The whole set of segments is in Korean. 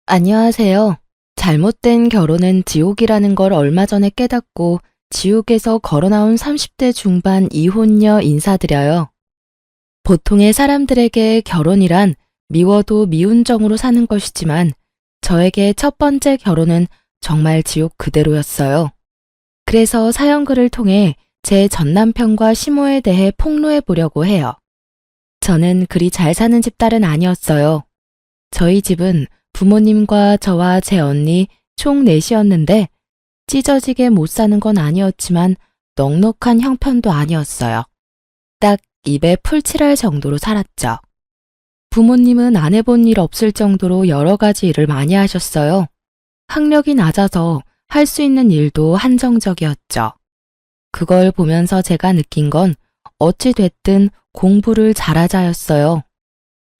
안녕하세요. 잘못된 결혼은 지옥이라는 걸 얼마 전에 깨닫고 지옥에서 걸어 나온 30대 중반 이혼녀 인사드려요. 보통의 사람들에게 결혼이란 미워도 미운 정으로 사는 것이지만 저에게 첫 번째 결혼은 정말 지옥 그대로였어요. 그래서 사연글을 통해 제 전남편과 시모에 대해 폭로해 보려고 해요. 저는 그리 잘 사는 집딸은 아니었어요. 저희 집은 부모님과 저와 제 언니 총 넷이었는데 찢어지게 못 사는 건 아니었지만 넉넉한 형편도 아니었어요. 딱 입에 풀칠할 정도로 살았죠. 부모님은 안 해본 일 없을 정도로 여러 가지 일을 많이 하셨어요. 학력이 낮아서 할 수 있는 일도 한정적이었죠. 그걸 보면서 제가 느낀 건 어찌 됐든 공부를 잘하자였어요.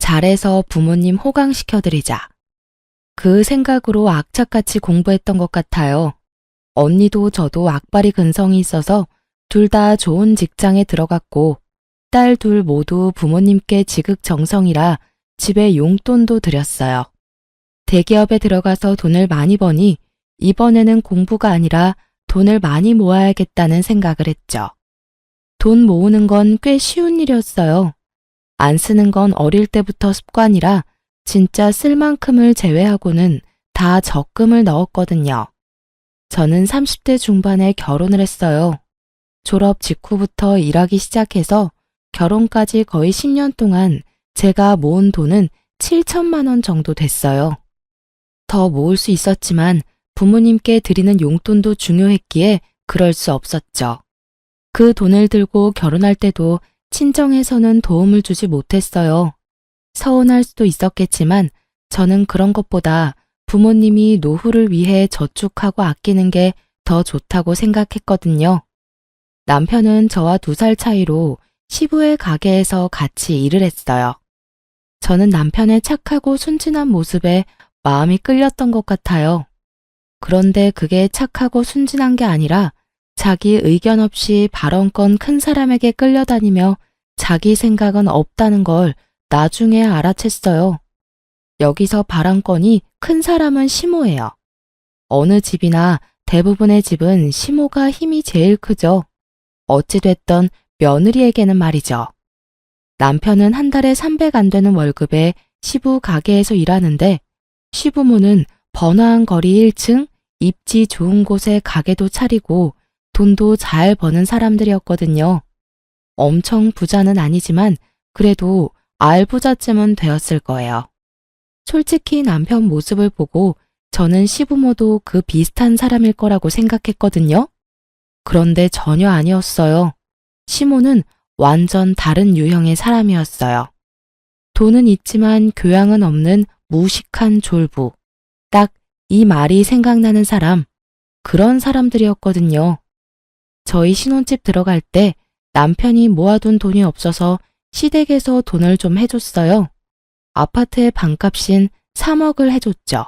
잘해서 부모님 호강시켜드리자. 그 생각으로 악착같이 공부했던 것 같아요. 언니도 저도 악바리 근성이 있어서 둘 다 좋은 직장에 들어갔고 딸 둘 모두 부모님께 지극정성이라 집에 용돈도 드렸어요. 대기업에 들어가서 돈을 많이 버니 이번에는 공부가 아니라 돈을 많이 모아야겠다는 생각을 했죠. 돈 모으는 건 꽤 쉬운 일이었어요. 안 쓰는 건 어릴 때부터 습관이라 진짜 쓸 만큼을 제외하고는 다 적금을 넣었거든요. 저는 30대 중반에 결혼을 했어요. 졸업 직후부터 일하기 시작해서 결혼까지 거의 10년 동안 제가 모은 돈은 7천만 원 정도 됐어요. 더 모을 수 있었지만 부모님께 드리는 용돈도 중요했기에 그럴 수 없었죠. 그 돈을 들고 결혼할 때도 친정에서는 도움을 주지 못했어요. 서운할 수도 있었겠지만 저는 그런 것보다 부모님이 노후를 위해 저축하고 아끼는 게 더 좋다고 생각했거든요. 남편은 저와 2살 차이로 시부의 가게에서 같이 일을 했어요. 저는 남편의 착하고 순진한 모습에 마음이 끌렸던 것 같아요. 그런데 그게 착하고 순진한 게 아니라 자기 의견 없이 발언권 큰 사람에게 끌려다니며 자기 생각은 없다는 걸 나중에 알아챘어요. 여기서 발언권이 큰 사람은 시모예요. 어느 집이나 대부분의 집은 시모가 힘이 제일 크죠. 어찌됐던 며느리에게는 말이죠. 남편은 한 달에 300 안 되는 월급에 시부 가게에서 일하는데 시부모는 번화한 거리 1층, 입지 좋은 곳에 가게도 차리고 돈도 잘 버는 사람들이었거든요. 엄청 부자는 아니지만 그래도 알부자쯤은 되었을 거예요. 솔직히 남편 모습을 보고 저는 시부모도 그 비슷한 사람일 거라고 생각했거든요. 그런데 전혀 아니었어요. 시모는 완전 다른 유형의 사람이었어요. 돈은 있지만 교양은 없는 무식한 졸부. 딱 이 말이 생각나는 사람, 그런 사람들이었거든요. 저희 신혼집 들어갈 때 남편이 모아둔 돈이 없어서 시댁에서 돈을 좀 해줬어요. 아파트의 반값인 3억을 해줬죠.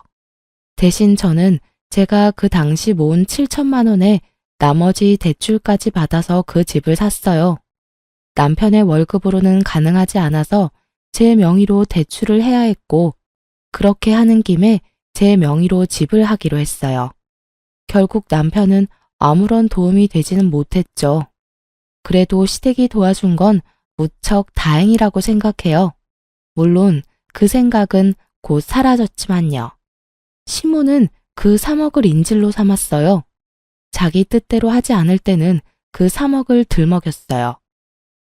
대신 저는 제가 그 당시 모은 7천만 원에 나머지 대출까지 받아서 그 집을 샀어요. 남편의 월급으로는 가능하지 않아서 제 명의로 대출을 해야 했고 그렇게 하는 김에 제 명의로 집을 하기로 했어요. 결국 남편은 아무런 도움이 되지는 못했죠. 그래도 시댁이 도와준 건 무척 다행이라고 생각해요. 물론 그 생각은 곧 사라졌지만요. 시모는 그 3억을 인질로 삼았어요. 자기 뜻대로 하지 않을 때는 그 3억을 들먹였어요.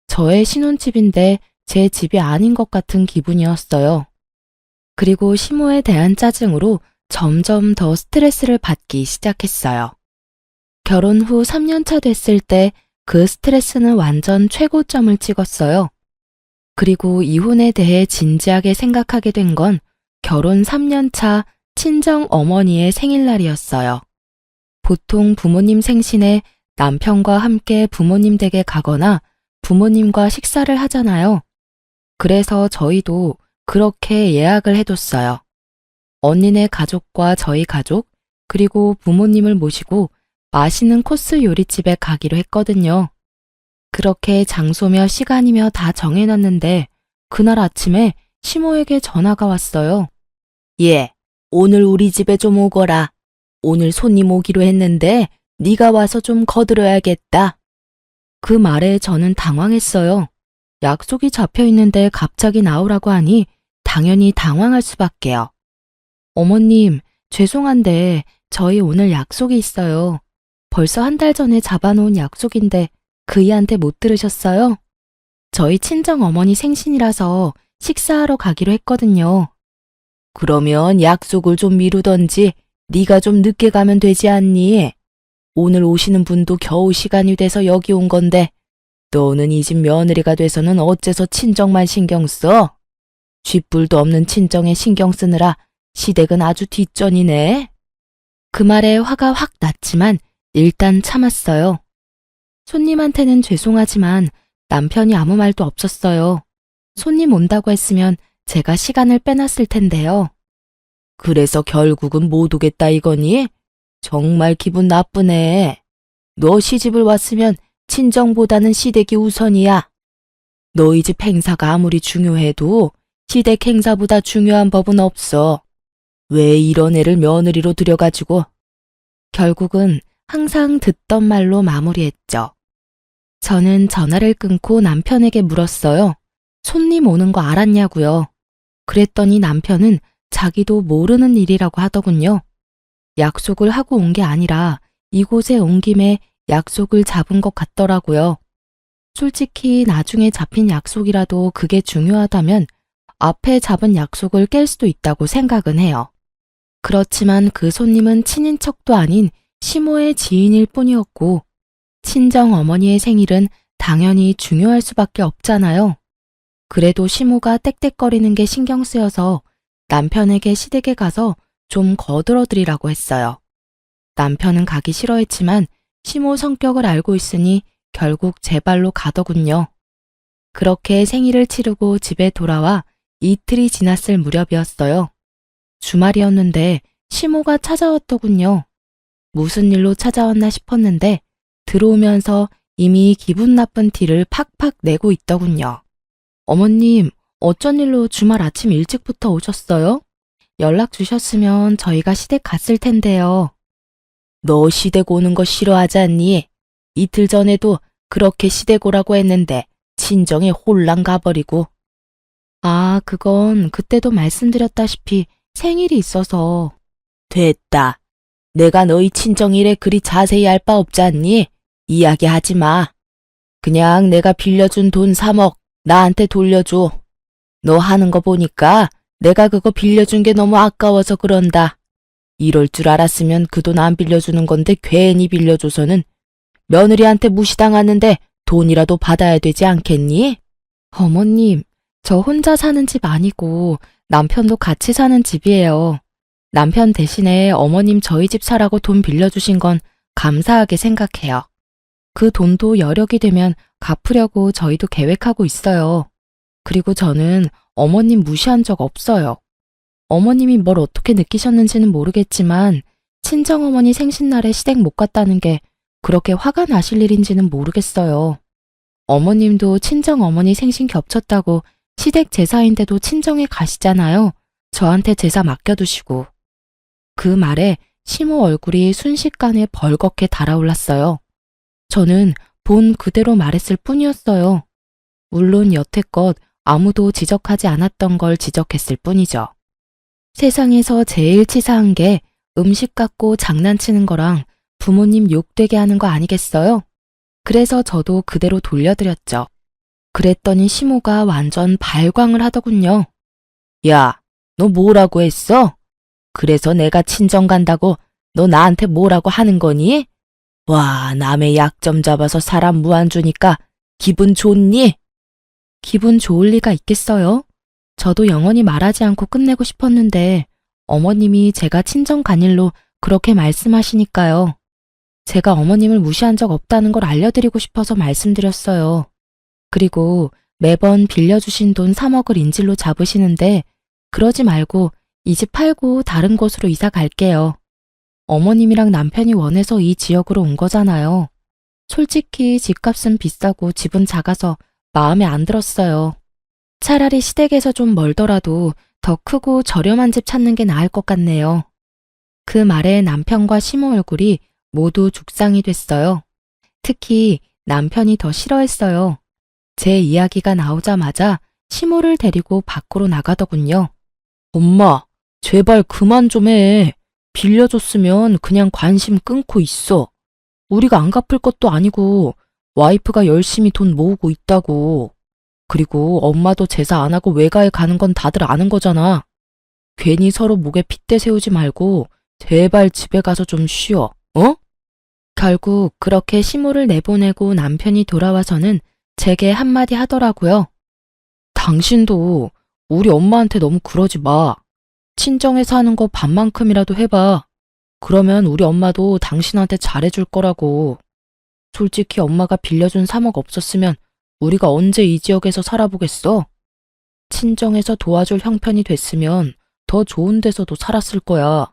저의 신혼집인데 제 집이 아닌 것 같은 기분이었어요. 그리고 시모에 대한 짜증으로 점점 더 스트레스를 받기 시작했어요. 결혼 후 3년 차 됐을 때 그 스트레스는 완전 최고점을 찍었어요. 그리고 이혼에 대해 진지하게 생각하게 된 건 결혼 3년 차 친정 어머니의 생일날이었어요. 보통 부모님 생신에 남편과 함께 부모님 댁에 가거나 부모님과 식사를 하잖아요. 그래서 저희도 그렇게 예약을 해뒀어요. 언니네 가족과 저희 가족, 그리고 부모님을 모시고 맛있는 코스 요리집에 가기로 했거든요. 그렇게 장소며 시간이며 다 정해놨는데 그날 아침에 시모에게 전화가 왔어요. 얘, 오늘 우리 집에 좀 오거라. 오늘 손님 오기로 했는데 네가 와서 좀 거들어야겠다. 그 말에 저는 당황했어요. 약속이 잡혀 있는데 갑자기 나오라고 하니 당연히 당황할 수밖에요. 어머님, 죄송한데 저희 오늘 약속이 있어요. 벌써 한 달 전에 잡아놓은 약속인데 그이한테 못 들으셨어요? 저희 친정 어머니 생신이라서 식사하러 가기로 했거든요. 그러면 약속을 좀 미루던지 네가 좀 늦게 가면 되지 않니? 오늘 오시는 분도 겨우 시간이 돼서 여기 온 건데 너는 이 집 며느리가 돼서는 어째서 친정만 신경 써? 쥐뿔도 없는 친정에 신경 쓰느라 시댁은 아주 뒷전이네. 그 말에 화가 확 났지만 일단 참았어요. 손님한테는 죄송하지만 남편이 아무 말도 없었어요. 손님 온다고 했으면 제가 시간을 빼놨을 텐데요. 그래서 결국은 못 오겠다 이거니? 정말 기분 나쁘네. 너 시집을 왔으면 친정보다는 시댁이 우선이야. 너희 집 행사가 아무리 중요해도 시댁 행사보다 중요한 법은 없어. 왜 이런 애를 며느리로 들여가지고. 결국은 항상 듣던 말로 마무리했죠. 저는 전화를 끊고 남편에게 물었어요. 손님 오는 거 알았냐고요. 그랬더니 남편은 자기도 모르는 일이라고 하더군요. 약속을 하고 온 게 아니라 이곳에 온 김에 약속을 잡은 것 같더라고요. 솔직히 나중에 잡힌 약속이라도 그게 중요하다면 앞에 잡은 약속을 깰 수도 있다고 생각은 해요. 그렇지만 그 손님은 친인척도 아닌 시모의 지인일 뿐이었고 친정 어머니의 생일은 당연히 중요할 수밖에 없잖아요. 그래도 시모가 떽떽거리는 게 신경 쓰여서 남편에게 시댁에 가서 좀 거들어드리라고 했어요. 남편은 가기 싫어했지만 시모 성격을 알고 있으니 결국 제 발로 가더군요. 그렇게 생일을 치르고 집에 돌아와 이틀이 지났을 무렵이었어요. 주말이었는데 시모가 찾아왔더군요. 무슨 일로 찾아왔나 싶었는데 들어오면서 이미 기분 나쁜 티를 팍팍 내고 있더군요. 어머님, 어쩐 일로 주말 아침 일찍부터 오셨어요? 연락 주셨으면 저희가 시댁 갔을 텐데요. 너 시댁 오는 거 싫어하지 않니? 이틀 전에도 그렇게 시댁 오라고 했는데 친정에 홀랑 가버리고. 아, 그건 그때도 말씀드렸다시피 생일이 있어서. 됐다. 내가 너희 친정 일에 그리 자세히 알 바 없지 않니? 이야기하지 마. 그냥 내가 빌려준 돈 3억 나한테 돌려줘. 너 하는 거 보니까 내가 그거 빌려준 게 너무 아까워서 그런다. 이럴 줄 알았으면 그 돈 안 빌려주는 건데 괜히 빌려줘서는 며느리한테 무시당하는데 돈이라도 받아야 되지 않겠니? 어머님, 저 혼자 사는 집 아니고 남편도 같이 사는 집이에요. 남편 대신에 어머님 저희 집 사라고 돈 빌려주신 건 감사하게 생각해요. 그 돈도 여력이 되면 갚으려고 저희도 계획하고 있어요. 그리고 저는 어머님 무시한 적 없어요. 어머님이 뭘 어떻게 느끼셨는지는 모르겠지만 친정어머니 생신날에 시댁 못 갔다는 게 그렇게 화가 나실 일인지는 모르겠어요. 어머님도 친정어머니 생신 겹쳤다고 시댁 제사인데도 친정에 가시잖아요. 저한테 제사 맡겨두시고. 그 말에 시모 얼굴이 순식간에 벌겋게 달아올랐어요. 저는 본 그대로 말했을 뿐이었어요. 물론 여태껏 아무도 지적하지 않았던 걸 지적했을 뿐이죠. 세상에서 제일 치사한 게 음식 갖고 장난치는 거랑 부모님 욕되게 하는 거 아니겠어요? 그래서 저도 그대로 돌려드렸죠. 그랬더니 시모가 완전 발광을 하더군요. 야, 너 뭐라고 했어? 그래서 내가 친정 간다고 너 나한테 뭐라고 하는 거니? 와, 남의 약점 잡아서 사람 무안 주니까 기분 좋니? 기분 좋을 리가 있겠어요? 저도 영원히 말하지 않고 끝내고 싶었는데 어머님이 제가 친정 간 일로 그렇게 말씀하시니까요. 제가 어머님을 무시한 적 없다는 걸 알려드리고 싶어서 말씀드렸어요. 그리고 매번 빌려주신 돈 3억을 인질로 잡으시는데 그러지 말고 이 집 팔고 다른 곳으로 이사 갈게요. 어머님이랑 남편이 원해서 이 지역으로 온 거잖아요. 솔직히 집값은 비싸고 집은 작아서 마음에 안 들었어요. 차라리 시댁에서 좀 멀더라도 더 크고 저렴한 집 찾는 게 나을 것 같네요. 그 말에 남편과 시모 얼굴이 모두 죽상이 됐어요. 특히 남편이 더 싫어했어요. 제 이야기가 나오자마자 시모를 데리고 밖으로 나가더군요. 엄마, 제발 그만 좀 해. 빌려줬으면 그냥 관심 끊고 있어. 우리가 안 갚을 것도 아니고 와이프가 열심히 돈 모으고 있다고. 그리고 엄마도 제사 안 하고 외가에 가는 건 다들 아는 거잖아. 괜히 서로 목에 핏대 세우지 말고 제발 집에 가서 좀 쉬어. 어? 결국 그렇게 시모를 내보내고 남편이 돌아와서는 제게 한마디 하더라고요. 당신도 우리 엄마한테 너무 그러지 마. 친정에서 하는 거 반만큼이라도 해봐. 그러면 우리 엄마도 당신한테 잘해줄 거라고. 솔직히 엄마가 빌려준 3억 없었으면 우리가 언제 이 지역에서 살아보겠어? 친정에서 도와줄 형편이 됐으면 더 좋은 데서도 살았을 거야.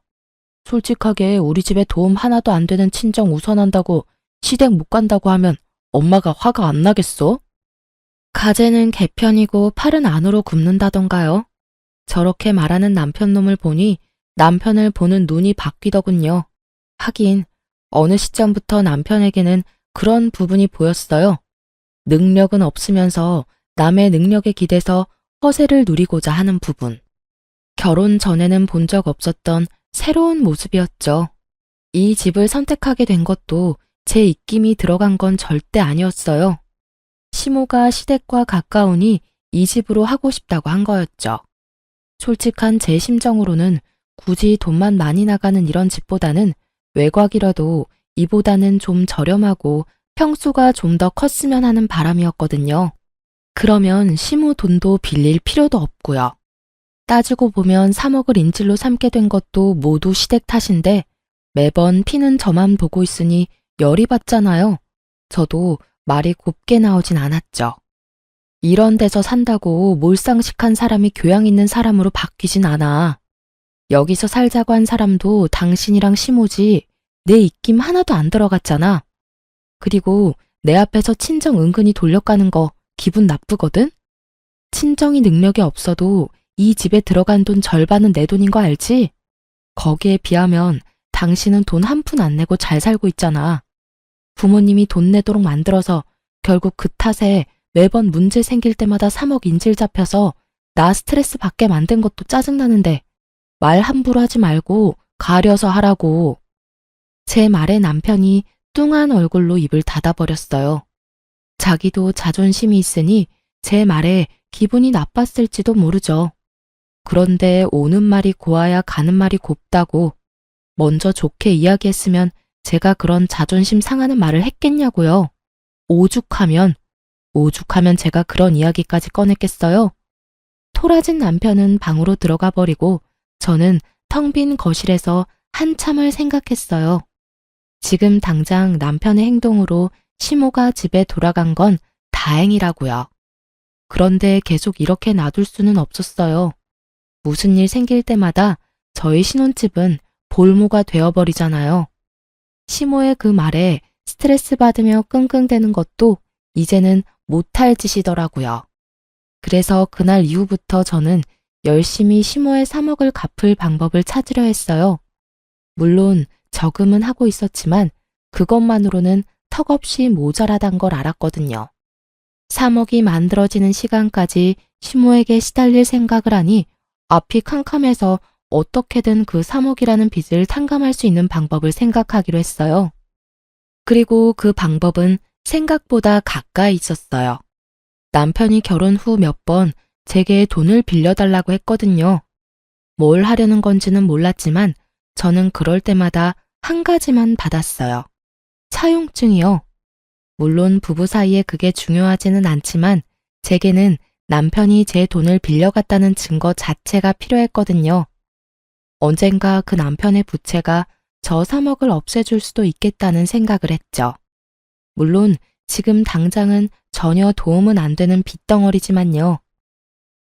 솔직하게 우리 집에 도움 하나도 안 되는 친정 우선한다고 시댁 못 간다고 하면 엄마가 화가 안 나겠어? 가재는 개편이고 팔은 안으로 굽는다던가요. 저렇게 말하는 남편놈을 보니 남편을 보는 눈이 바뀌더군요. 하긴 어느 시점부터 남편에게는 그런 부분이 보였어요. 능력은 없으면서 남의 능력에 기대서 허세를 누리고자 하는 부분. 결혼 전에는 본 적 없었던 새로운 모습이었죠. 이 집을 선택하게 된 것도 제 입김이 들어간 건 절대 아니었어요. 시모가 시댁과 가까우니 이 집으로 하고 싶다고 한 거였죠. 솔직한 제 심정으로는 굳이 돈만 많이 나가는 이런 집보다는 외곽이라도 이보다는 좀 저렴하고 평수가 좀 더 컸으면 하는 바람이었거든요. 그러면 시모 돈도 빌릴 필요도 없고요. 따지고 보면 3억을 인질로 삼게 된 것도 모두 시댁 탓인데 매번 피는 저만 보고 있으니 열이 받잖아요. 저도 말이 곱게 나오진 않았죠. 이런 데서 산다고 몰상식한 사람이 교양 있는 사람으로 바뀌진 않아. 여기서 살자고 한 사람도 당신이랑 시모지 내 입김 하나도 안 들어갔잖아. 그리고 내 앞에서 친정 은근히 돌려가는 거 기분 나쁘거든? 친정이 능력이 없어도 이 집에 들어간 돈 절반은 내 돈인 거 알지? 거기에 비하면 당신은 돈 한 푼 안 내고 잘 살고 있잖아. 부모님이 돈 내도록 만들어서 결국 그 탓에 매번 문제 생길 때마다 3억 인질 잡혀서 나 스트레스 받게 만든 것도 짜증나는데 말 함부로 하지 말고 가려서 하라고. 제 말에 남편이 뚱한 얼굴로 입을 닫아버렸어요. 자기도 자존심이 있으니 제 말에 기분이 나빴을지도 모르죠. 그런데 오는 말이 고와야 가는 말이 곱다고 먼저 좋게 이야기했으면 제가 그런 자존심 상하는 말을 했겠냐고요. 오죽하면 제가 그런 이야기까지 꺼냈겠어요. 토라진 남편은 방으로 들어가 버리고 저는 텅 빈 거실에서 한참을 생각했어요. 지금 당장 남편의 행동으로 시모가 집에 돌아간 건 다행이라고요. 그런데 계속 이렇게 놔둘 수는 없었어요. 무슨 일 생길 때마다 저희 신혼집은 볼모가 되어버리잖아요. 시모의 그 말에 스트레스 받으며 끙끙대는 것도 이제는 못할 짓이더라고요. 그래서 그날 이후부터 저는 열심히 시모의 3억을 갚을 방법을 찾으려 했어요. 물론 저금은 하고 있었지만 그것만으로는 턱없이 모자라단 걸 알았거든요. 3억이 만들어지는 시간까지 시모에게 시달릴 생각을 하니 앞이 캄캄해서 어떻게든 그 3억이라는 빚을 탕감할 수 있는 방법을 생각하기로 했어요. 그리고 그 방법은 생각보다 가까이 있었어요. 남편이 결혼 후 몇 번 제게 돈을 빌려달라고 했거든요. 뭘 하려는 건지는 몰랐지만 저는 그럴 때마다 한 가지만 받았어요. 차용증이요. 물론 부부 사이에 그게 중요하지는 않지만 제게는 남편이 제 돈을 빌려갔다는 증거 자체가 필요했거든요. 언젠가 그 남편의 부채가 저 3억을 없애줄 수도 있겠다는 생각을 했죠. 물론 지금 당장은 전혀 도움은 안 되는 빚덩어리지만요.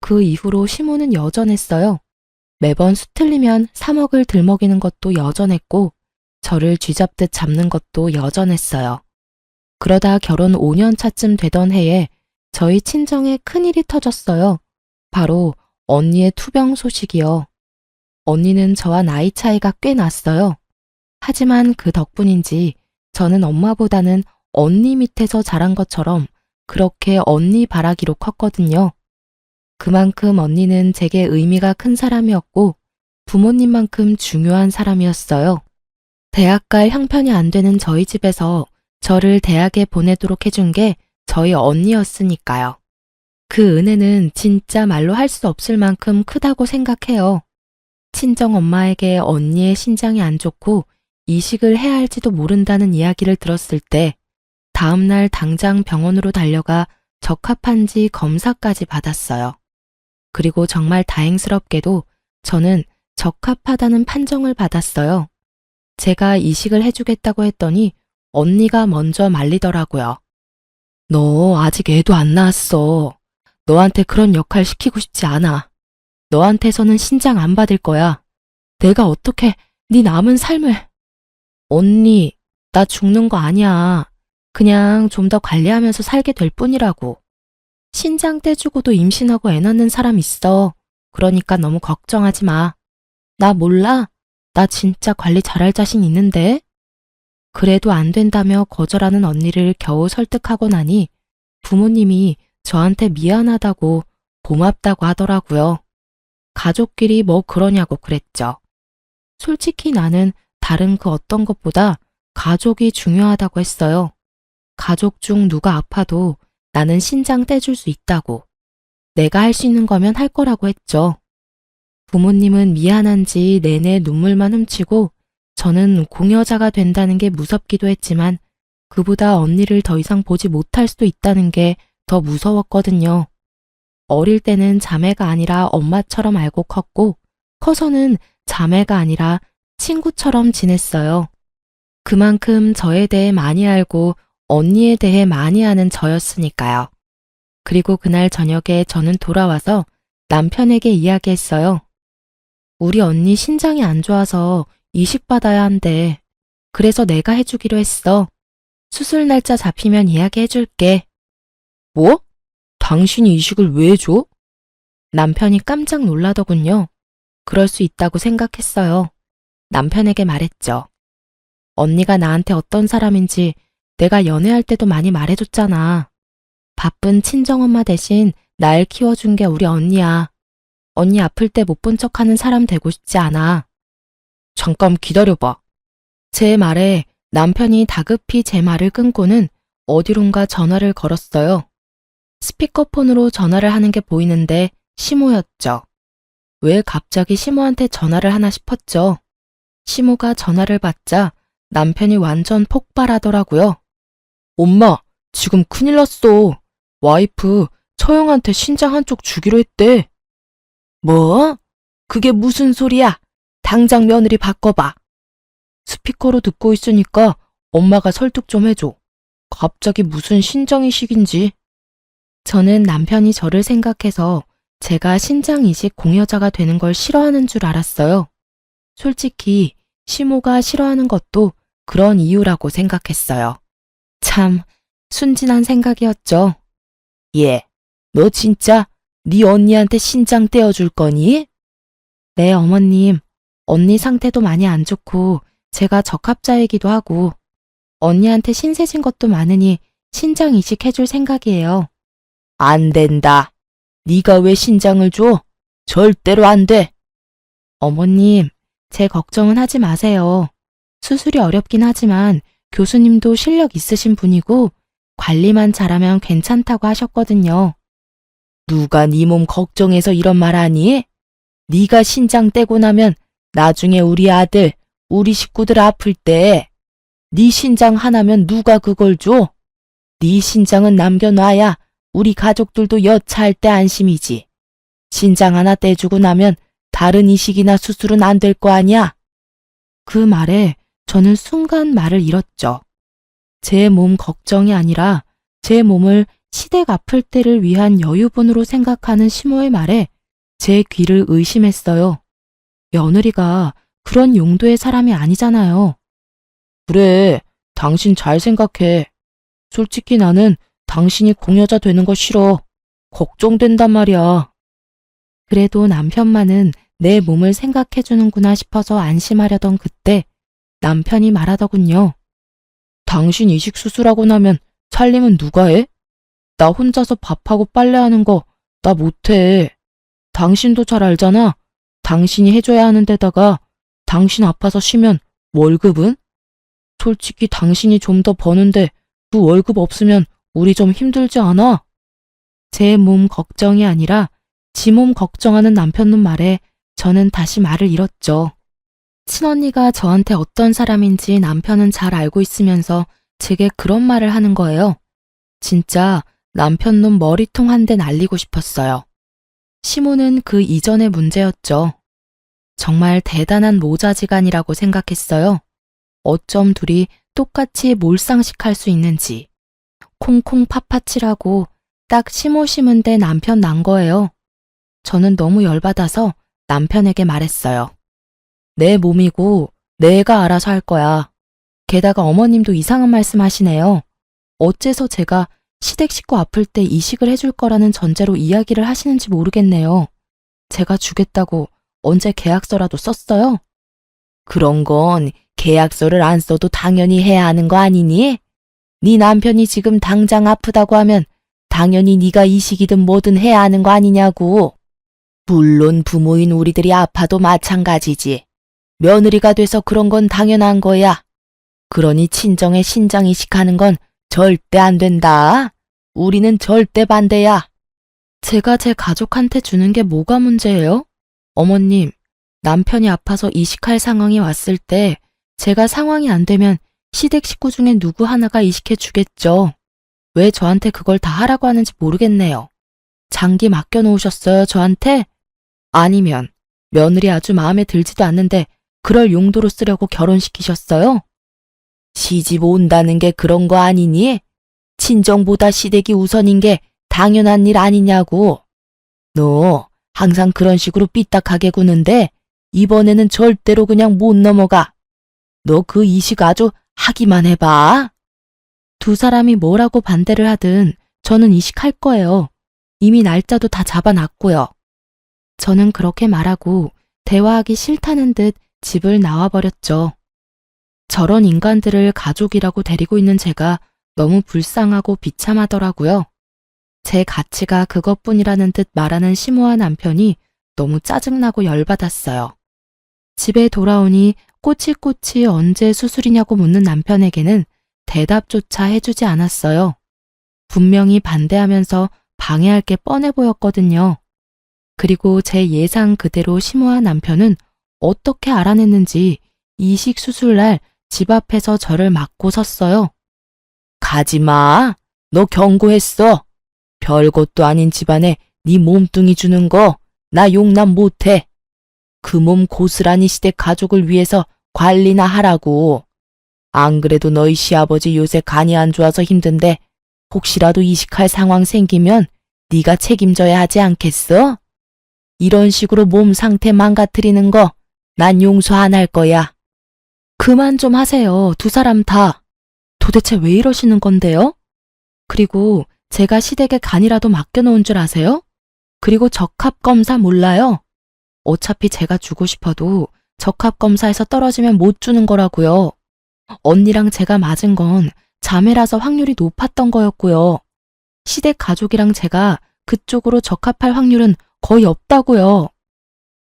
그 이후로 시모는 여전했어요. 매번 수틀리면 3억을 들먹이는 것도 여전했고 저를 쥐잡듯 잡는 것도 여전했어요. 그러다 결혼 5년 차쯤 되던 해에 저희 친정에 큰일이 터졌어요. 바로 언니의 투병 소식이요. 언니는 저와 나이 차이가 꽤 났어요. 하지만 그 덕분인지 저는 엄마보다는 언니 밑에서 자란 것처럼 그렇게 언니 바라기로 컸거든요. 그만큼 언니는 제게 의미가 큰 사람이었고 부모님만큼 중요한 사람이었어요. 대학 갈 형편이 안 되는 저희 집에서 저를 대학에 보내도록 해준 게 저희 언니였으니까요. 그 은혜는 진짜 말로 할 수 없을 만큼 크다고 생각해요. 친정 엄마에게 언니의 신장이 안 좋고 이식을 해야 할지도 모른다는 이야기를 들었을 때 다음날 당장 병원으로 달려가 적합한지 검사까지 받았어요. 그리고 정말 다행스럽게도 저는 적합하다는 판정을 받았어요. 제가 이식을 해주겠다고 했더니 언니가 먼저 말리더라고요. 너 아직 애도 안 낳았어. 너한테 그런 역할 시키고 싶지 않아. 너한테서는 신장 안 받을 거야. 내가 어떻게 네 남은 삶을... 언니, 나 죽는 거 아니야. 그냥 좀 더 관리하면서 살게 될 뿐이라고. 신장 떼주고도 임신하고 애 낳는 사람 있어. 그러니까 너무 걱정하지 마. 나 몰라? 나 진짜 관리 잘할 자신 있는데? 그래도 안 된다며 거절하는 언니를 겨우 설득하고 나니 부모님이 저한테 미안하다고 고맙다고 하더라고요. 가족끼리 뭐 그러냐고 그랬죠. 솔직히 나는 다른 그 어떤 것보다 가족이 중요하다고 했어요. 가족 중 누가 아파도 나는 신장 떼줄 수 있다고. 내가 할 수 있는 거면 할 거라고 했죠. 부모님은 미안한지 내내 눈물만 훔치고 저는 공여자가 된다는 게 무섭기도 했지만 그보다 언니를 더 이상 보지 못할 수도 있다는 게 더 무서웠거든요. 어릴 때는 자매가 아니라 엄마처럼 알고 컸고 커서는 자매가 아니라 친구처럼 지냈어요. 그만큼 저에 대해 많이 알고 언니에 대해 많이 아는 저였으니까요. 그리고 그날 저녁에 저는 돌아와서 남편에게 이야기했어요. 우리 언니 신장이 안 좋아서 이식받아야 한대. 그래서 내가 해주기로 했어. 수술 날짜 잡히면 이야기해줄게. 뭐? 당신이 이식을 왜 해줘? 남편이 깜짝 놀라더군요. 그럴 수 있다고 생각했어요. 남편에게 말했죠. 언니가 나한테 어떤 사람인지 내가 연애할 때도 많이 말해줬잖아. 바쁜 친정엄마 대신 날 키워준 게 우리 언니야. 언니 아플 때 못 본 척하는 사람 되고 싶지 않아. 잠깐 기다려봐. 제 말에 남편이 다급히 제 말을 끊고는 어디론가 전화를 걸었어요. 스피커폰으로 전화를 하는 게 보이는데 시모였죠. 왜 갑자기 시모한테 전화를 하나 싶었죠. 시모가 전화를 받자 남편이 완전 폭발하더라고요. 엄마, 지금 큰일 났어. 와이프 처형한테 신장 한쪽 주기로 했대. 뭐? 그게 무슨 소리야? 당장 며느리 바꿔봐. 스피커로 듣고 있으니까 엄마가 설득 좀 해줘. 갑자기 무슨 신장 이식인지. 저는 남편이 저를 생각해서 제가 신장 이식 공여자가 되는 걸 싫어하는 줄 알았어요. 솔직히 시모가 싫어하는 것도 그런 이유라고 생각했어요. 참 순진한 생각이었죠. 얘, 너 진짜 네 언니한테 신장 떼어줄 거니? 네, 어머님. 언니 상태도 많이 안 좋고 제가 적합자이기도 하고 언니한테 신세진 것도 많으니 신장 이식해줄 생각이에요. 안 된다. 네가 왜 신장을 줘? 절대로 안 돼. 어머님, 제 걱정은 하지 마세요. 수술이 어렵긴 하지만 교수님도 실력 있으신 분이고 관리만 잘하면 괜찮다고 하셨거든요. 누가 네 몸 걱정해서 이런 말 하니? 네가 신장 떼고 나면 나중에 우리 아들, 우리 식구들 아플 때 네 신장 하나면 누가 그걸 줘? 네 신장은 남겨놔야 우리 가족들도 여차할 때 안심이지. 신장 하나 떼주고 나면 다른 이식이나 수술은 안 될 거 아니야? 그 말에 저는 순간 말을 잃었죠. 제 몸 걱정이 아니라 제 몸을 시댁 아플 때를 위한 여유분으로 생각하는 시모의 말에 제 귀를 의심했어요. 며느리가 그런 용도의 사람이 아니잖아요. 그래, 당신 잘 생각해. 솔직히 나는 당신이 공여자 되는 거 싫어. 걱정된단 말이야. 그래도 남편만은 내 몸을 생각해주는구나 싶어서 안심하려던 그때 남편이 말하더군요. 당신 이식 수술하고 나면 살림은 누가 해? 나 혼자서 밥하고 빨래하는 거 나 못해. 당신도 잘 알잖아. 당신이 해줘야 하는 데다가 당신 아파서 쉬면 월급은? 솔직히 당신이 좀 더 버는데 그 월급 없으면 우리 좀 힘들지 않아? 제 몸 걱정이 아니라 지 몸 걱정하는 남편 눈 말에 저는 다시 말을 잃었죠. 친언니가 저한테 어떤 사람인지 남편은 잘 알고 있으면서 제게 그런 말을 하는 거예요. 진짜 남편 놈 머리통 한 대 날리고 싶었어요. 시모는 그 이전의 문제였죠. 정말 대단한 모자지간이라고 생각했어요. 어쩜 둘이 똑같이 몰상식할 수 있는지. 콩콩 팥팥이라고 딱 시모 심은 데 남편 난 거예요. 저는 너무 열받아서 남편에게 말했어요. 내 몸이고 내가 알아서 할 거야. 게다가 어머님도 이상한 말씀 하시네요. 어째서 제가 시댁 식구 아플 때 이식을 해줄 거라는 전제로 이야기를 하시는지 모르겠네요. 제가 주겠다고 언제 계약서라도 썼어요? 그런 건 계약서를 안 써도 당연히 해야 하는 거 아니니? 네 남편이 지금 당장 아프다고 하면 당연히 네가 이식이든 뭐든 해야 하는 거 아니냐고. 물론 부모인 우리들이 아파도 마찬가지지. 며느리가 돼서 그런 건 당연한 거야. 그러니 친정에 신장 이식하는 건 절대 안 된다. 우리는 절대 반대야. 제가 제 가족한테 주는 게 뭐가 문제예요? 어머님, 남편이 아파서 이식할 상황이 왔을 때 제가 상황이 안 되면 시댁 식구 중에 누구 하나가 이식해 주겠죠. 왜 저한테 그걸 다 하라고 하는지 모르겠네요. 장기 맡겨놓으셨어요, 저한테? 아니면 며느리 아주 마음에 들지도 않는데 그럴 용도로 쓰려고 결혼시키셨어요? 시집 온다는 게 그런 거 아니니? 친정보다 시댁이 우선인 게 당연한 일 아니냐고. 너 항상 그런 식으로 삐딱하게 구는데 이번에는 절대로 그냥 못 넘어가. 너 그 이식 아주 하기만 해봐. 두 사람이 뭐라고 반대를 하든 저는 이식할 거예요. 이미 날짜도 다 잡아놨고요. 저는 그렇게 말하고 대화하기 싫다는 듯 집을 나와버렸죠. 저런 인간들을 가족이라고 데리고 있는 제가 너무 불쌍하고 비참하더라고요. 제 가치가 그것뿐이라는 듯 말하는 시모와 남편이 너무 짜증나고 열받았어요. 집에 돌아오니 꼬치꼬치 언제 수술이냐고 묻는 남편에게는 대답조차 해주지 않았어요. 분명히 반대하면서 방해할 게 뻔해 보였거든요. 그리고 제 예상 그대로 시모와 남편은 어떻게 알아냈는지 이식 수술날 집 앞에서 저를 막고 섰어요. 가지마. 너 경고했어. 별것도 아닌 집안에 네 몸뚱이 주는 거 나 용납 못해. 그 몸 고스란히 시댁 가족을 위해서 관리나 하라고. 안 그래도 너희 시아버지 요새 간이 안 좋아서 힘든데 혹시라도 이식할 상황 생기면 네가 책임져야 하지 않겠어? 이런 식으로 몸 상태 망가뜨리는 거 난 용서 안 할 거야. 그만 좀 하세요. 두 사람 다. 도대체 왜 이러시는 건데요? 그리고 제가 시댁에 간이라도 맡겨놓은 줄 아세요? 그리고 적합검사 몰라요? 어차피 제가 주고 싶어도 적합검사에서 떨어지면 못 주는 거라고요. 언니랑 제가 맞은 건 자매라서 확률이 높았던 거였고요. 시댁 가족이랑 제가 그쪽으로 적합할 확률은 거의 없다고요.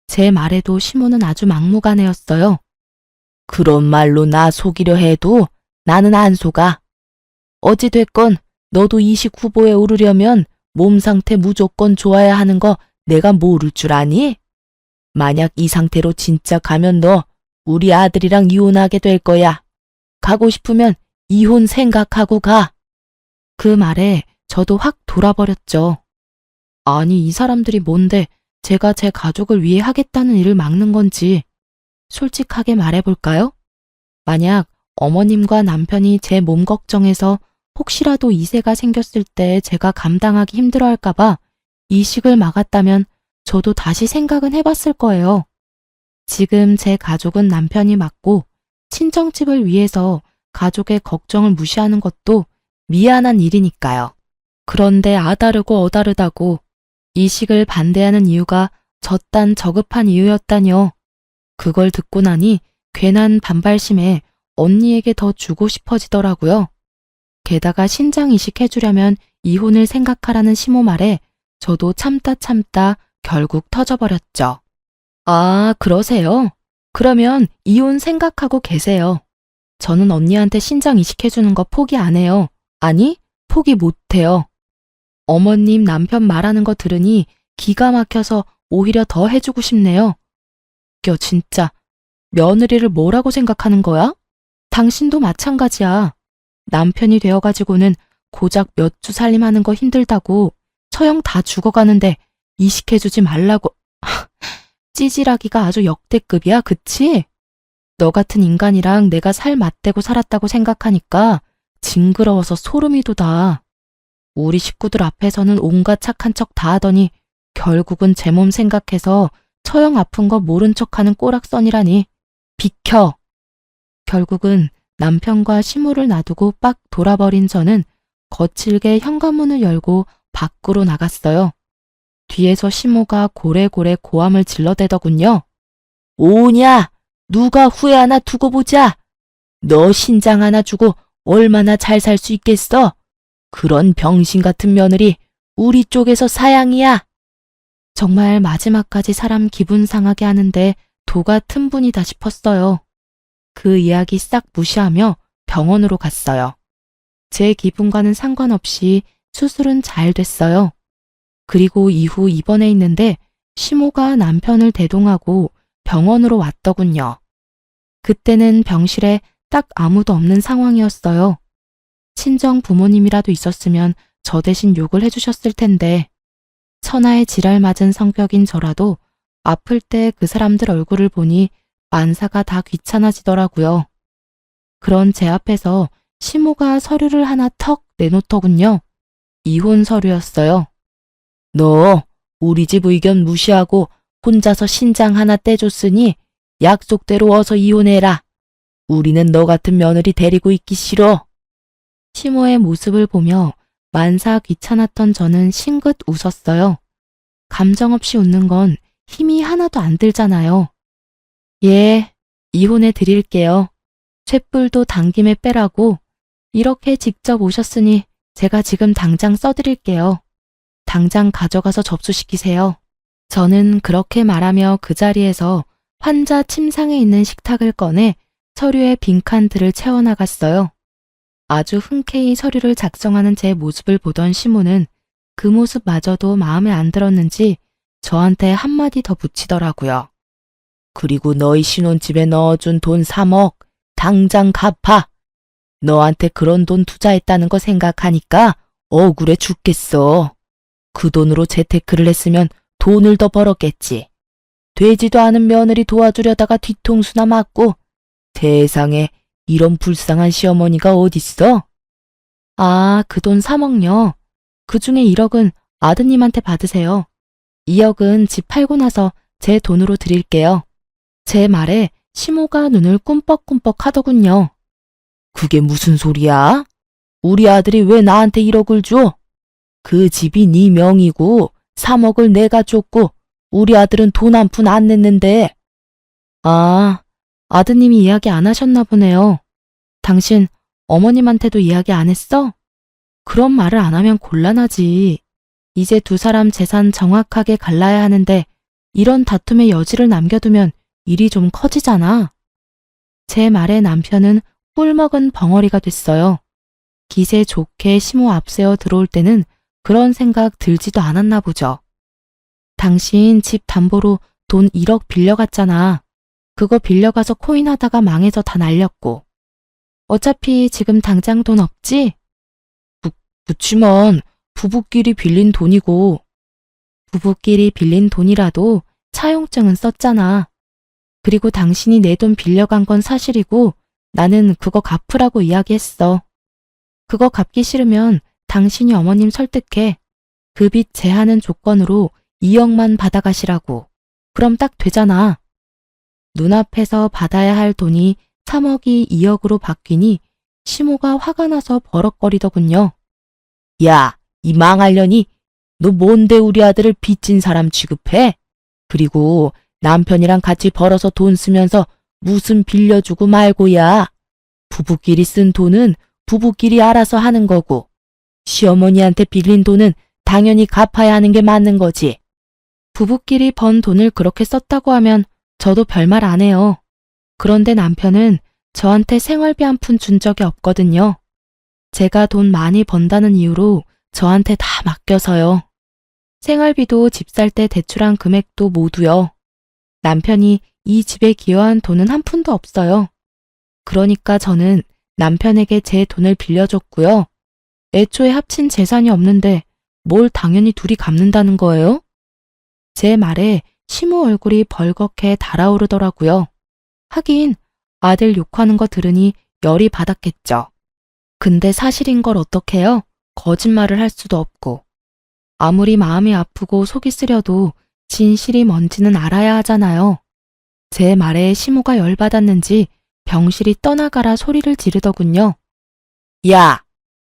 제 말에도 시모는 아주 막무가내였어요. 그런 말로 나 속이려 해도 나는 안 속아. 어찌됐건 너도 이식 후보에 오르려면 몸 상태 무조건 좋아야 하는 거 내가 모를 줄 아니? 만약 이 상태로 진짜 가면 너 우리 아들이랑 이혼하게 될 거야. 가고 싶으면 이혼 생각하고 가. 그 말에 저도 확 돌아버렸죠. 아니, 이 사람들이 뭔데 제가 제 가족을 위해 하겠다는 일을 막는 건지. 솔직하게 말해볼까요? 만약 어머님과 남편이 제 몸 걱정해서 혹시라도 이세가 생겼을 때 제가 감당하기 힘들어할까봐 이식을 막았다면 저도 다시 생각은 해봤을 거예요. 지금 제 가족은 남편이 맞고 친정집을 위해서 가족의 걱정을 무시하는 것도 미안한 일이니까요. 그런데 아다르고 어다르다고 이식을 반대하는 이유가 저딴 저급한 이유였다뇨. 그걸 듣고 나니 괜한 반발심에 언니에게 더 주고 싶어지더라고요. 게다가 신장 이식해주려면 이혼을 생각하라는 시모 말에 저도 참다 결국 터져버렸죠. 아, 그러세요? 그러면 이혼 생각하고 계세요. 저는 언니한테 신장 이식해주는 거 포기 안 해요. 아니, 포기 못 해요. 어머님 남편 말하는 거 들으니 기가 막혀서 오히려 더 해주고 싶네요. 웃겨, 진짜. 며느리를 뭐라고 생각하는 거야? 당신도 마찬가지야. 남편이 되어가지고는 고작 몇 주 살림하는 거 힘들다고 처형 다 죽어가는데 이식해주지 말라고. 찌질하기가 아주 역대급이야, 그치? 너 같은 인간이랑 내가 살 맞대고 살았다고 생각하니까 징그러워서 소름이 돋아. 우리 식구들 앞에서는 온갖 착한 척 다 하더니 결국은 제 몸 생각해서 처형 아픈 거 모른 척하는 꼬락선이라니. 비켜! 결국은 남편과 시모를 놔두고 빡 돌아버린 저는 거칠게 현관문을 열고 밖으로 나갔어요. 뒤에서 시모가 고래고래 고함을 질러대더군요. 오냐! 누가 후회 하나 두고 보자! 너 신장 하나 주고 얼마나 잘 살 수 있겠어? 그런 병신 같은 며느리 우리 쪽에서 사양이야. 정말 마지막까지 사람 기분 상하게 하는데 도 같은 분이다 싶었어요. 그 이야기 싹 무시하며 병원으로 갔어요. 제 기분과는 상관없이 수술은 잘 됐어요. 그리고 이후 입원해 있는데 시모가 남편을 대동하고 병원으로 왔더군요. 그때는 병실에 딱 아무도 없는 상황이었어요. 친정 부모님이라도 있었으면 저 대신 욕을 해주셨을 텐데 천하의 지랄 맞은 성격인 저라도 아플 때 그 사람들 얼굴을 보니 만사가 다 귀찮아지더라고요. 그런 제 앞에서 시모가 서류를 하나 턱 내놓더군요. 이혼 서류였어요. 너 우리 집 의견 무시하고 혼자서 신장 하나 떼줬으니 약속대로 어서 이혼해라. 우리는 너 같은 며느리 데리고 있기 싫어. 시모의 모습을 보며 만사 귀찮았던 저는 싱긋 웃었어요. 감정 없이 웃는 건 힘이 하나도 안 들잖아요. 예, 이혼해 드릴게요. 쇳불도 당김에 빼라고. 이렇게 직접 오셨으니 제가 지금 당장 써드릴게요. 당장 가져가서 접수시키세요. 저는 그렇게 말하며 그 자리에서 환자 침상에 있는 식탁을 꺼내 서류에 빈칸들을 채워나갔어요. 아주 흔쾌히 서류를 작성하는 제 모습을 보던 시모는 그 모습마저도 마음에 안 들었는지 저한테 한마디 더 붙이더라고요. 그리고 너희 신혼집에 넣어준 돈 3억 당장 갚아. 너한테 그런 돈 투자했다는 거 생각하니까 억울해 죽겠어. 그 돈으로 재테크를 했으면 돈을 더 벌었겠지. 되지도 않은 며느리 도와주려다가 뒤통수나 맞고 세상에 이런 불쌍한 시어머니가 어딨어? 아, 그 돈 3억요. 그중에 1억은 아드님한테 받으세요. 2억은 집 팔고 나서 제 돈으로 드릴게요. 제 말에 시모가 눈을 꿈뻑꿈뻑 하더군요. 그게 무슨 소리야? 우리 아들이 왜 나한테 1억을 줘? 그 집이 네 명이고 3억을 내가 줬고 우리 아들은 돈 한 푼 안 냈는데. 아, 아드님이 이야기 안 하셨나 보네요. 당신 어머님한테도 이야기 안 했어? 그런 말을 안 하면 곤란하지. 이제 두 사람 재산 정확하게 갈라야 하는데 이런 다툼의 여지를 남겨두면 일이 좀 커지잖아. 제 말에 남편은 꿀먹은 벙어리가 됐어요. 기세 좋게 시모 앞세워 들어올 때는 그런 생각 들지도 않았나 보죠. 당신 집 담보로 돈 1억 빌려갔잖아. 그거 빌려가서 코인 하다가 망해서 다 날렸고. 어차피 지금 당장 돈 없지? 그치만 부부끼리 빌린 돈이고. 부부끼리 빌린 돈이라도 차용증은 썼잖아. 그리고 당신이 내 돈 빌려간 건 사실이고 나는 그거 갚으라고 이야기했어. 그거 갚기 싫으면 당신이 어머님 설득해. 그 빚 제하는 조건으로 2억만 받아가시라고. 그럼 딱 되잖아. 눈앞에서 받아야 할 돈이 3억이 2억으로 바뀌니 시모가 화가 나서 버럭거리더군요. 야, 이 망할년이 너 뭔데 우리 아들을 빚진 사람 취급해? 그리고 남편이랑 같이 벌어서 돈 쓰면서 무슨 빌려주고 말고야. 부부끼리 쓴 돈은 부부끼리 알아서 하는 거고, 시어머니한테 빌린 돈은 당연히 갚아야 하는 게 맞는 거지. 부부끼리 번 돈을 그렇게 썼다고 하면 저도 별말 안 해요. 그런데 남편은 저한테 생활비 한 푼 준 적이 없거든요. 제가 돈 많이 번다는 이유로 저한테 다 맡겨서요. 생활비도 집 살 때 대출한 금액도 모두요. 남편이 이 집에 기여한 돈은 한 푼도 없어요. 그러니까 저는 남편에게 제 돈을 빌려줬고요. 애초에 합친 재산이 없는데 뭘 당연히 둘이 갚는다는 거예요? 제 말에 시모 얼굴이 벌겋게 달아오르더라고요. 하긴 아들 욕하는 거 들으니 열이 받았겠죠. 근데 사실인 걸 어떡해요? 거짓말을 할 수도 없고. 아무리 마음이 아프고 속이 쓰려도 진실이 뭔지는 알아야 하잖아요. 제 말에 시모가 열받았는지 병실이 떠나가라 소리를 지르더군요. 야,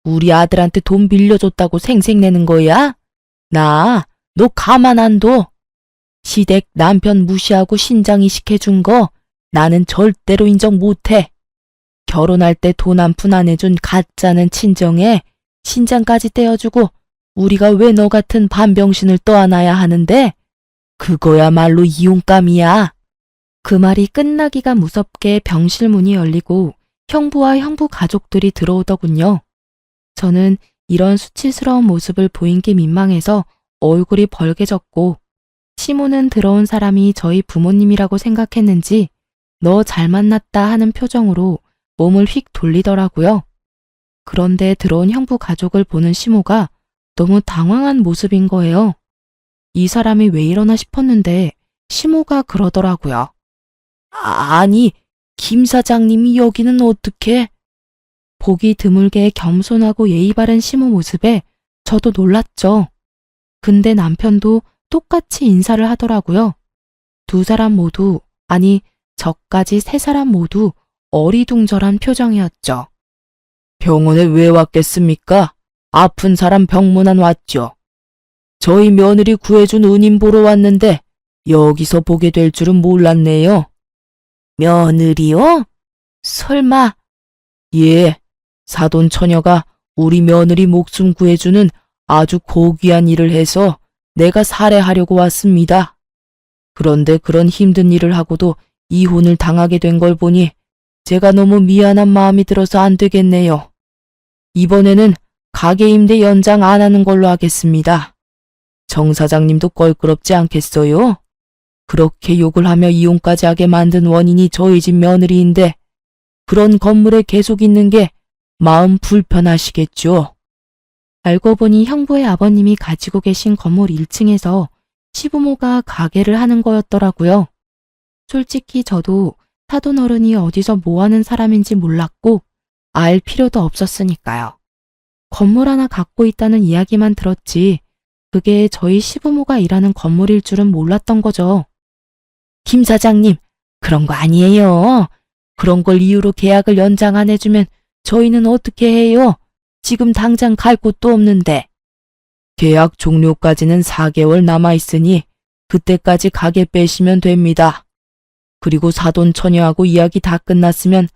우리 아들한테 돈 빌려줬다고 생색내는 거야? 너 가만 안 둬. 시댁 남편 무시하고 신장 이식해준 거 나는 절대로 인정 못해. 결혼할 때 돈 한 푼 안 해준 가짜는 친정에 신장까지 떼어주고 우리가 왜 너 같은 반병신을 떠안아야 하는데? 그거야말로 이혼감이야. 그 말이 끝나기가 무섭게 병실 문이 열리고 형부와 형부 가족들이 들어오더군요. 저는 이런 수치스러운 모습을 보인 게 민망해서 얼굴이 벌개졌고, 시모는 들어온 사람이 저희 부모님이라고 생각했는지 너 잘 만났다 하는 표정으로 몸을 휙 돌리더라고요. 그런데 들어온 형부 가족을 보는 시모가 너무 당황한 모습인 거예요. 이 사람이 왜 이러나 싶었는데 시모가 그러더라고요. 아니, 김 사장님이 여기는 어떻게? 보기 드물게 겸손하고 예의 바른 시모 모습에 저도 놀랐죠. 근데 남편도 똑같이 인사를 하더라고요. 두 사람 모두, 아니 저까지 세 사람 모두 어리둥절한 표정이었죠. 병원에 왜 왔겠습니까? 아픈 사람 병문안 왔죠. 저희 며느리 구해준 은인 보러 왔는데 여기서 보게 될 줄은 몰랐네요. 며느리요? 설마? 예, 사돈 처녀가 우리 며느리 목숨 구해주는 아주 고귀한 일을 해서 내가 살해하려고 왔습니다. 그런데 그런 힘든 일을 하고도 이혼을 당하게 된 걸 보니 제가 너무 미안한 마음이 들어서 안 되겠네요. 이번에는 가게 임대 연장 안 하는 걸로 하겠습니다. 정 사장님도 껄끄럽지 않겠어요? 그렇게 욕을 하며 이혼까지 하게 만든 원인이 저희 집 며느리인데 그런 건물에 계속 있는 게 마음 불편하시겠죠? 알고 보니 형부의 아버님이 가지고 계신 건물 1층에서 시부모가 가게를 하는 거였더라고요. 솔직히 저도 사돈 어른이 어디서 뭐 하는 사람인지 몰랐고 알 필요도 없었으니까요. 건물 하나 갖고 있다는 이야기만 들었지 그게 저희 시부모가 일하는 건물일 줄은 몰랐던 거죠. 김 사장님, 그런 거 아니에요. 그런 걸 이유로 계약을 연장 안 해주면 저희는 어떻게 해요? 지금 당장 갈 곳도 없는데. 계약 종료까지는 4개월 남아있으니 그때까지 가게 빼시면 됩니다. 그리고 사돈 처녀하고 이야기 다 끝났으면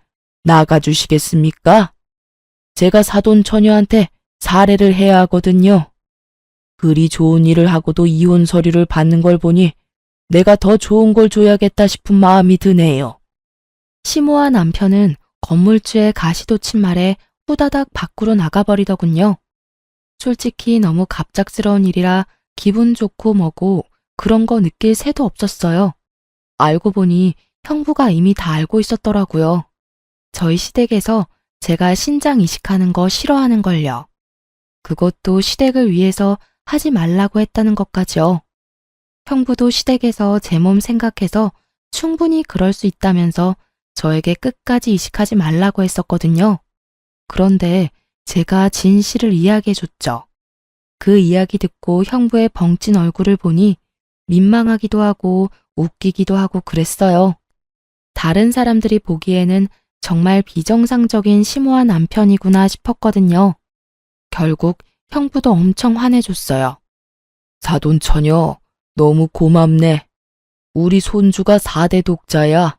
나가주시겠습니까? 제가 사돈 처녀한테 사례를 해야 하거든요. 그리 좋은 일을 하고도 이혼 서류를 받는 걸 보니 내가 더 좋은 걸 줘야겠다 싶은 마음이 드네요. 시모와 남편은 건물주의 가시돋친 말에 후다닥 밖으로 나가버리더군요. 솔직히 너무 갑작스러운 일이라 기분 좋고 뭐고 그런 거 느낄 새도 없었어요. 알고 보니 형부가 이미 다 알고 있었더라고요. 저희 시댁에서 제가 신장 이식하는 거 싫어하는 걸요. 그것도 시댁을 위해서 하지 말라고 했다는 것까지요. 형부도 시댁에서 제 몸 생각해서 충분히 그럴 수 있다면서 저에게 끝까지 이식하지 말라고 했었거든요. 그런데 제가 진실을 이야기해줬죠. 그 이야기 듣고 형부의 벙찐 얼굴을 보니 민망하기도 하고 웃기기도 하고 그랬어요. 다른 사람들이 보기에는 정말 비정상적인 심오한 남편이구나 싶었거든요. 결국 형부도 엄청 화내줬어요. 사돈 처녀, 너무 고맙네. 우리 손주가 4대 독자야.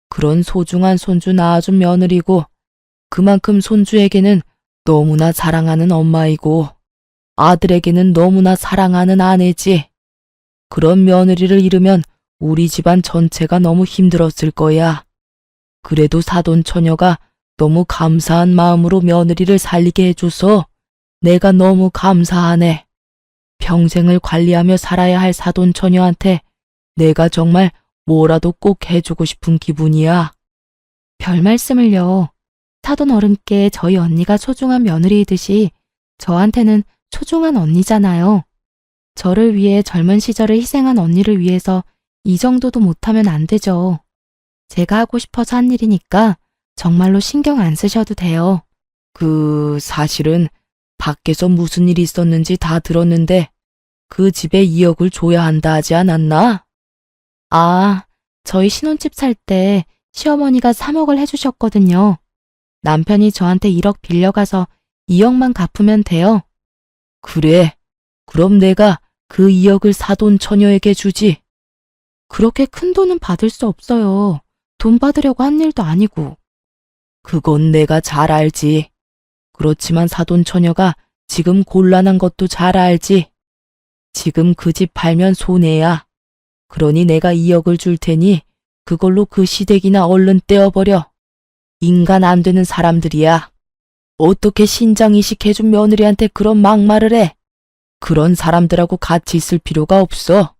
그런 소중한 손주 낳아준 며느리고 그만큼 손주에게는 너무나 사랑하는 엄마이고 아들에게는 너무나 사랑하는 아내지. 그런 며느리를 잃으면 우리 집안 전체가 너무 힘들었을 거야. 그래도 사돈 처녀가 너무 감사한 마음으로 며느리를 살리게 해줘서 내가 너무 감사하네. 평생을 관리하며 살아야 할 사돈 처녀한테 내가 정말 뭐라도 꼭 해주고 싶은 기분이야. 별 말씀을요. 사돈 어른께 저희 언니가 소중한 며느리이듯이 저한테는 소중한 언니잖아요. 저를 위해 젊은 시절을 희생한 언니를 위해서 이 정도도 못하면 안 되죠. 제가 하고 싶어서 한 일이니까 정말로 신경 안 쓰셔도 돼요. 사실은 밖에서 무슨 일이 있었는지 다 들었는데 그 집에 2억을 줘야 한다 하지 않았나? 아, 저희 신혼집 살 때 시어머니가 3억을 해주셨거든요. 남편이 저한테 1억 빌려가서 2억만 갚으면 돼요. 그래, 그럼 내가 그 2억을 사돈 처녀에게 주지. 그렇게 큰 돈은 받을 수 없어요. 돈 받으려고 한 일도 아니고. 그건 내가 잘 알지. 그렇지만 사돈 처녀가 지금 곤란한 것도 잘 알지. 지금 그 집 팔면 손해야. 그러니 내가 2억을 줄 테니 그걸로 그 시댁이나 얼른 떼어버려. 인간 안 되는 사람들이야. 어떻게 신장 이식해준 며느리한테 그런 막말을 해. 그런 사람들하고 같이 있을 필요가 없어.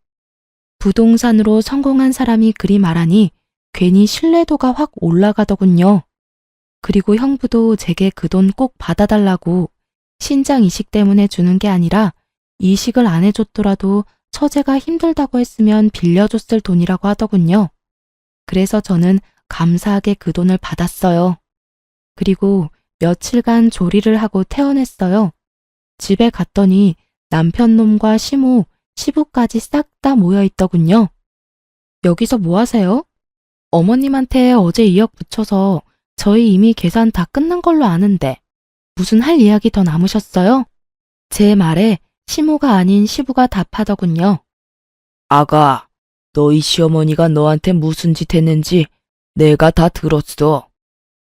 부동산으로 성공한 사람이 그리 말하니 괜히 신뢰도가 확 올라가더군요. 그리고 형부도 제게 그 돈 꼭 받아달라고 신장 이식 때문에 주는 게 아니라 이식을 안 해줬더라도 처제가 힘들다고 했으면 빌려줬을 돈이라고 하더군요. 그래서 저는 감사하게 그 돈을 받았어요. 그리고 며칠간 조리를 하고 퇴원했어요. 집에 갔더니 남편 놈과 시모, 시부까지 싹 다 모여 있더군요. 여기서 뭐 하세요? 어머님한테 어제 2억 붙여서 저희 이미 계산 다 끝난 걸로 아는데 무슨 할 이야기 더 남으셨어요? 제 말에 시모가 아닌 시부가 답하더군요. 아가, 너희 시어머니가 너한테 무슨 짓 했는지 내가 다 들었어.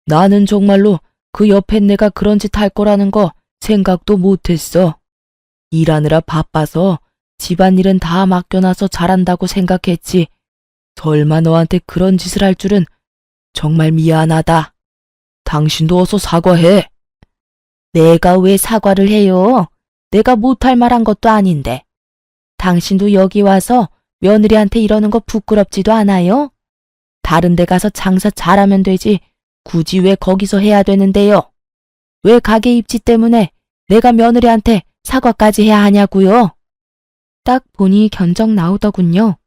나는 정말로 그 옆에 내가 그런 짓 할 거라는 거 생각도 못했어. 일하느라 바빠서 집안일은 다 맡겨놔서 잘한다고 생각했지. 설마 너한테 그런 짓을 할 줄은 정말 미안하다. 당신도 어서 사과해. 내가 왜 사과를 해요? 내가 못할 말 한 것도 아닌데. 당신도 여기 와서 며느리한테 이러는 거 부끄럽지도 않아요? 다른 데 가서 장사 잘하면 되지 굳이 왜 거기서 해야 되는데요? 왜 가게 입지 때문에 내가 며느리한테 사과까지 해야 하냐고요? 딱 보니 견적 나오더군요.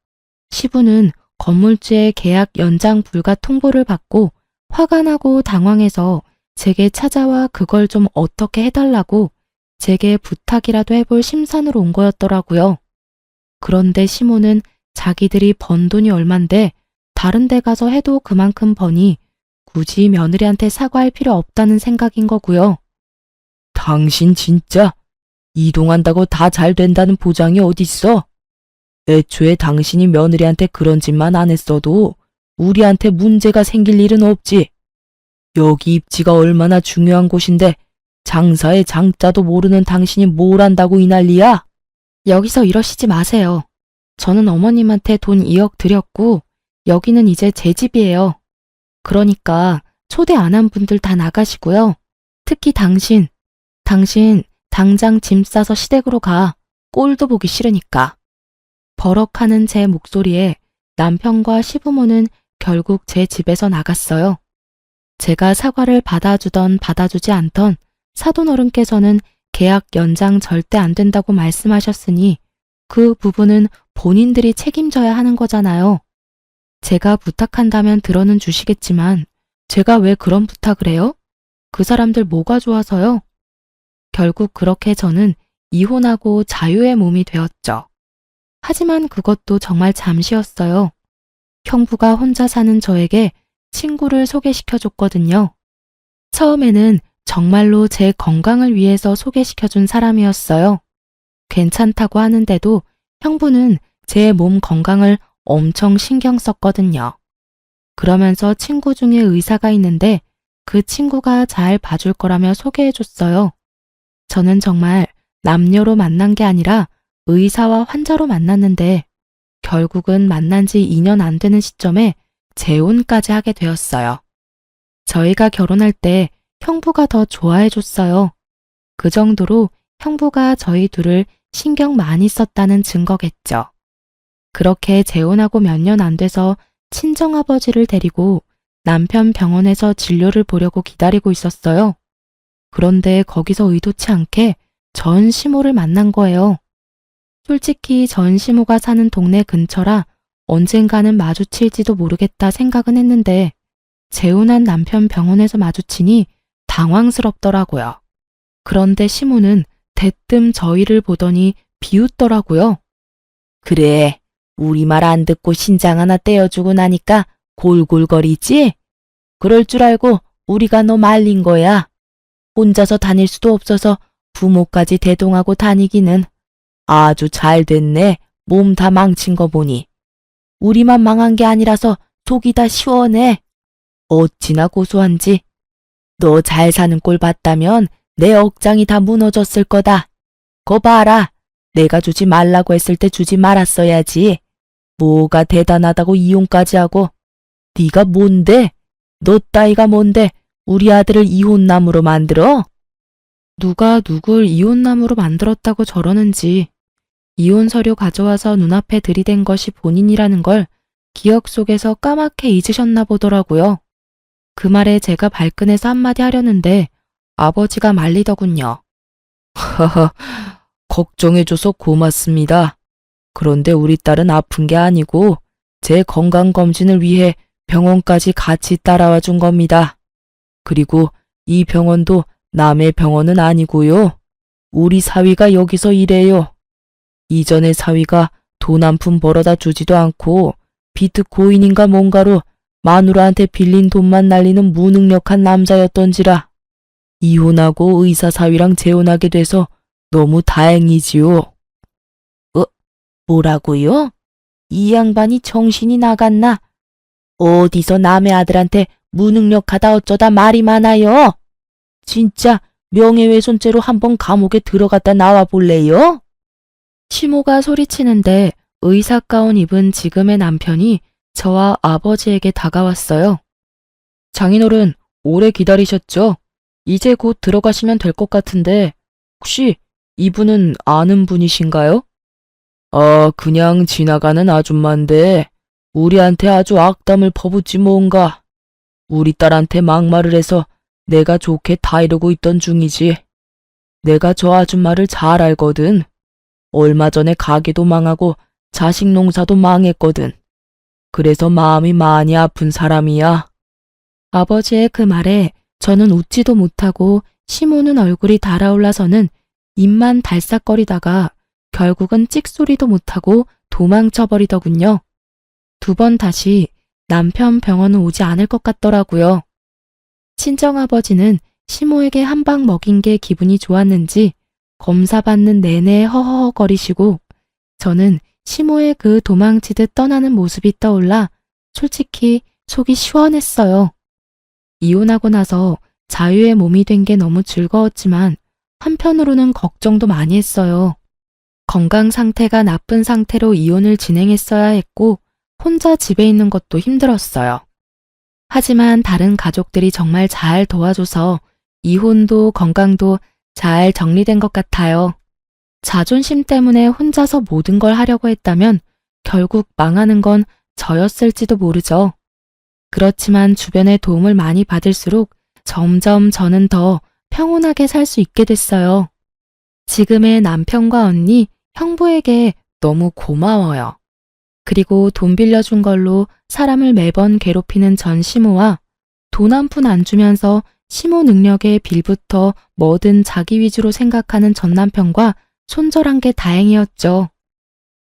시부는 건물주의 계약 연장 불가 통보를 받고 화가 나고 당황해서 제게 찾아와 그걸 좀 어떻게 해달라고 제게 부탁이라도 해볼 심산으로 온 거였더라고요. 그런데 시모는 자기들이 번 돈이 얼만데 다른 데 가서 해도 그만큼 버니 굳이 며느리한테 사과할 필요 없다는 생각인 거고요. 당신 진짜 이동한다고 다 잘 된다는 보장이 어딨어? 애초에 당신이 며느리한테 그런 짓만 안 했어도 우리한테 문제가 생길 일은 없지. 여기 입지가 얼마나 중요한 곳인데 장사의 장자도 모르는 당신이 뭘 안다고 이 난리야? 여기서 이러시지 마세요. 저는 어머님한테 돈 2억 드렸고 여기는 이제 제 집이에요. 그러니까 초대 안 한 분들 다 나가시고요. 특히 당신 당장 짐 싸서 시댁으로 가. 꼴도 보기 싫으니까. 버럭하는 제 목소리에 남편과 시부모는 결국 제 집에서 나갔어요. 제가 사과를 받아주던 받아주지 않던 사돈 어른께서는 계약 연장 절대 안 된다고 말씀하셨으니 그 부분은 본인들이 책임져야 하는 거잖아요. 제가 부탁한다면 들어는 주시겠지만 제가 왜 그런 부탁을 해요? 그 사람들 뭐가 좋아서요? 결국 그렇게 저는 이혼하고 자유의 몸이 되었죠. 하지만 그것도 정말 잠시였어요. 형부가 혼자 사는 저에게 친구를 소개시켜줬거든요. 처음에는 정말로 제 건강을 위해서 소개시켜준 사람이었어요. 괜찮다고 하는데도 형부는 제 몸 건강을 엄청 신경 썼거든요. 그러면서 친구 중에 의사가 있는데 그 친구가 잘 봐줄 거라며 소개해줬어요. 저는 정말 남녀로 만난 게 아니라 의사와 환자로 만났는데 결국은 만난 지 2년 안 되는 시점에 재혼까지 하게 되었어요. 저희가 결혼할 때 형부가 더 좋아해줬어요. 그 정도로 형부가 저희 둘을 신경 많이 썼다는 증거겠죠. 그렇게 재혼하고 몇 년 안 돼서 친정아버지를 데리고 남편 병원에서 진료를 보려고 기다리고 있었어요. 그런데 거기서 의도치 않게 전 시모를 만난 거예요. 솔직히 전 시모가 사는 동네 근처라 언젠가는 마주칠지도 모르겠다 생각은 했는데 재혼한 남편 병원에서 마주치니 당황스럽더라고요. 그런데 시모는 대뜸 저희를 보더니 비웃더라고요. 그래, 우리 말 안 듣고 신장 하나 떼어주고 나니까 골골거리지? 그럴 줄 알고 우리가 너 말린 거야. 혼자서 다닐 수도 없어서 부모까지 대동하고 다니기는. 아주 잘 됐네. 몸 다 망친 거 보니. 우리만 망한 게 아니라서 속이 다 시원해. 어찌나 고소한지. 너 잘 사는 꼴 봤다면 내 억장이 다 무너졌을 거다. 거 봐라. 내가 주지 말라고 했을 때 주지 말았어야지. 뭐가 대단하다고 이혼까지 하고. 네가 뭔데? 너 따위가 뭔데 우리 아들을 이혼남으로 만들어? 누가 누굴 이혼남으로 만들었다고 저러는지. 이혼 서류 가져와서 눈앞에 들이댄 것이 본인이라는 걸 기억 속에서 까맣게 잊으셨나 보더라고요. 그 말에 제가 발끈해서 한마디 하려는데 아버지가 말리더군요. 허허, 걱정해줘서 고맙습니다. 그런데 우리 딸은 아픈 게 아니고 제 건강검진을 위해 병원까지 같이 따라와 준 겁니다. 그리고 이 병원도 남의 병원은 아니고요. 우리 사위가 여기서 일해요. 이전에 사위가 돈 한 푼 벌어다 주지도 않고 비트코인인가 뭔가로 마누라한테 빌린 돈만 날리는 무능력한 남자였던지라. 이혼하고 의사 사위랑 재혼하게 돼서 너무 다행이지요. 뭐라고요? 이 양반이 정신이 나갔나? 어디서 남의 아들한테 무능력하다 어쩌다 말이 많아요? 진짜 명예훼손죄로 한번 감옥에 들어갔다 나와 볼래요? 시모가 소리치는데 의사 가운 입은 지금의 남편이 저와 아버지에게 다가왔어요. 장인어른, 오래 기다리셨죠? 이제 곧 들어가시면 될 것 같은데 혹시 이분은 아는 분이신가요? 그냥 지나가는 아줌마인데 우리한테 아주 악담을 퍼붓지 뭔가. 우리 딸한테 막말을 해서 내가 좋게 다이르고 있던 중이지. 내가 저 아줌마를 잘 알거든. 얼마 전에 가게도 망하고 자식 농사도 망했거든. 그래서 마음이 많이 아픈 사람이야. 아버지의 그 말에 저는 웃지도 못하고 시모는 얼굴이 달아올라서는 입만 달싹거리다가 결국은 찍소리도 못하고 도망쳐버리더군요. 2번 다시 남편 병원은 오지 않을 것 같더라고요. 친정아버지는 시모에게 한 방 먹인 게 기분이 좋았는지 검사받는 내내 허허허거리시고 저는 시모의 그 도망치듯 떠나는 모습이 떠올라 솔직히 속이 시원했어요. 이혼하고 나서 자유의 몸이 된 게 너무 즐거웠지만 한편으로는 걱정도 많이 했어요. 건강 상태가 나쁜 상태로 이혼을 진행했어야 했고 혼자 집에 있는 것도 힘들었어요. 하지만 다른 가족들이 정말 잘 도와줘서 이혼도 건강도 잘 정리된 것 같아요. 자존심 때문에 혼자서 모든 걸 하려고 했다면 결국 망하는 건 저였을지도 모르죠. 그렇지만 주변의 도움을 많이 받을수록 점점 저는 더 평온하게 살 수 있게 됐어요. 지금의 남편과 언니, 형부에게 너무 고마워요. 그리고 돈 빌려준 걸로 사람을 매번 괴롭히는 전 시모와 돈 한 푼 안 주면서 시모 능력에 빌부터 뭐든 자기 위주로 생각하는 전 남편과 손절한 게 다행이었죠.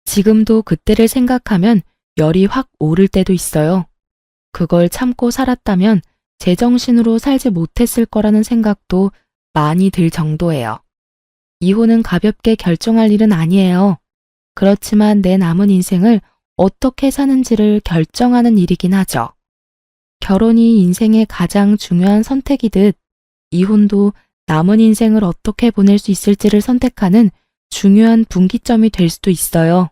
지금도 그때를 생각하면 열이 확 오를 때도 있어요. 그걸 참고 살았다면 제정신으로 살지 못했을 거라는 생각도 많이 들 정도예요. 이혼은 가볍게 결정할 일은 아니에요. 그렇지만 내 남은 인생을 어떻게 사는지를 결정하는 일이긴 하죠. 결혼이 인생의 가장 중요한 선택이듯 이혼도 남은 인생을 어떻게 보낼 수 있을지를 선택하는 중요한 분기점이 될 수도 있어요.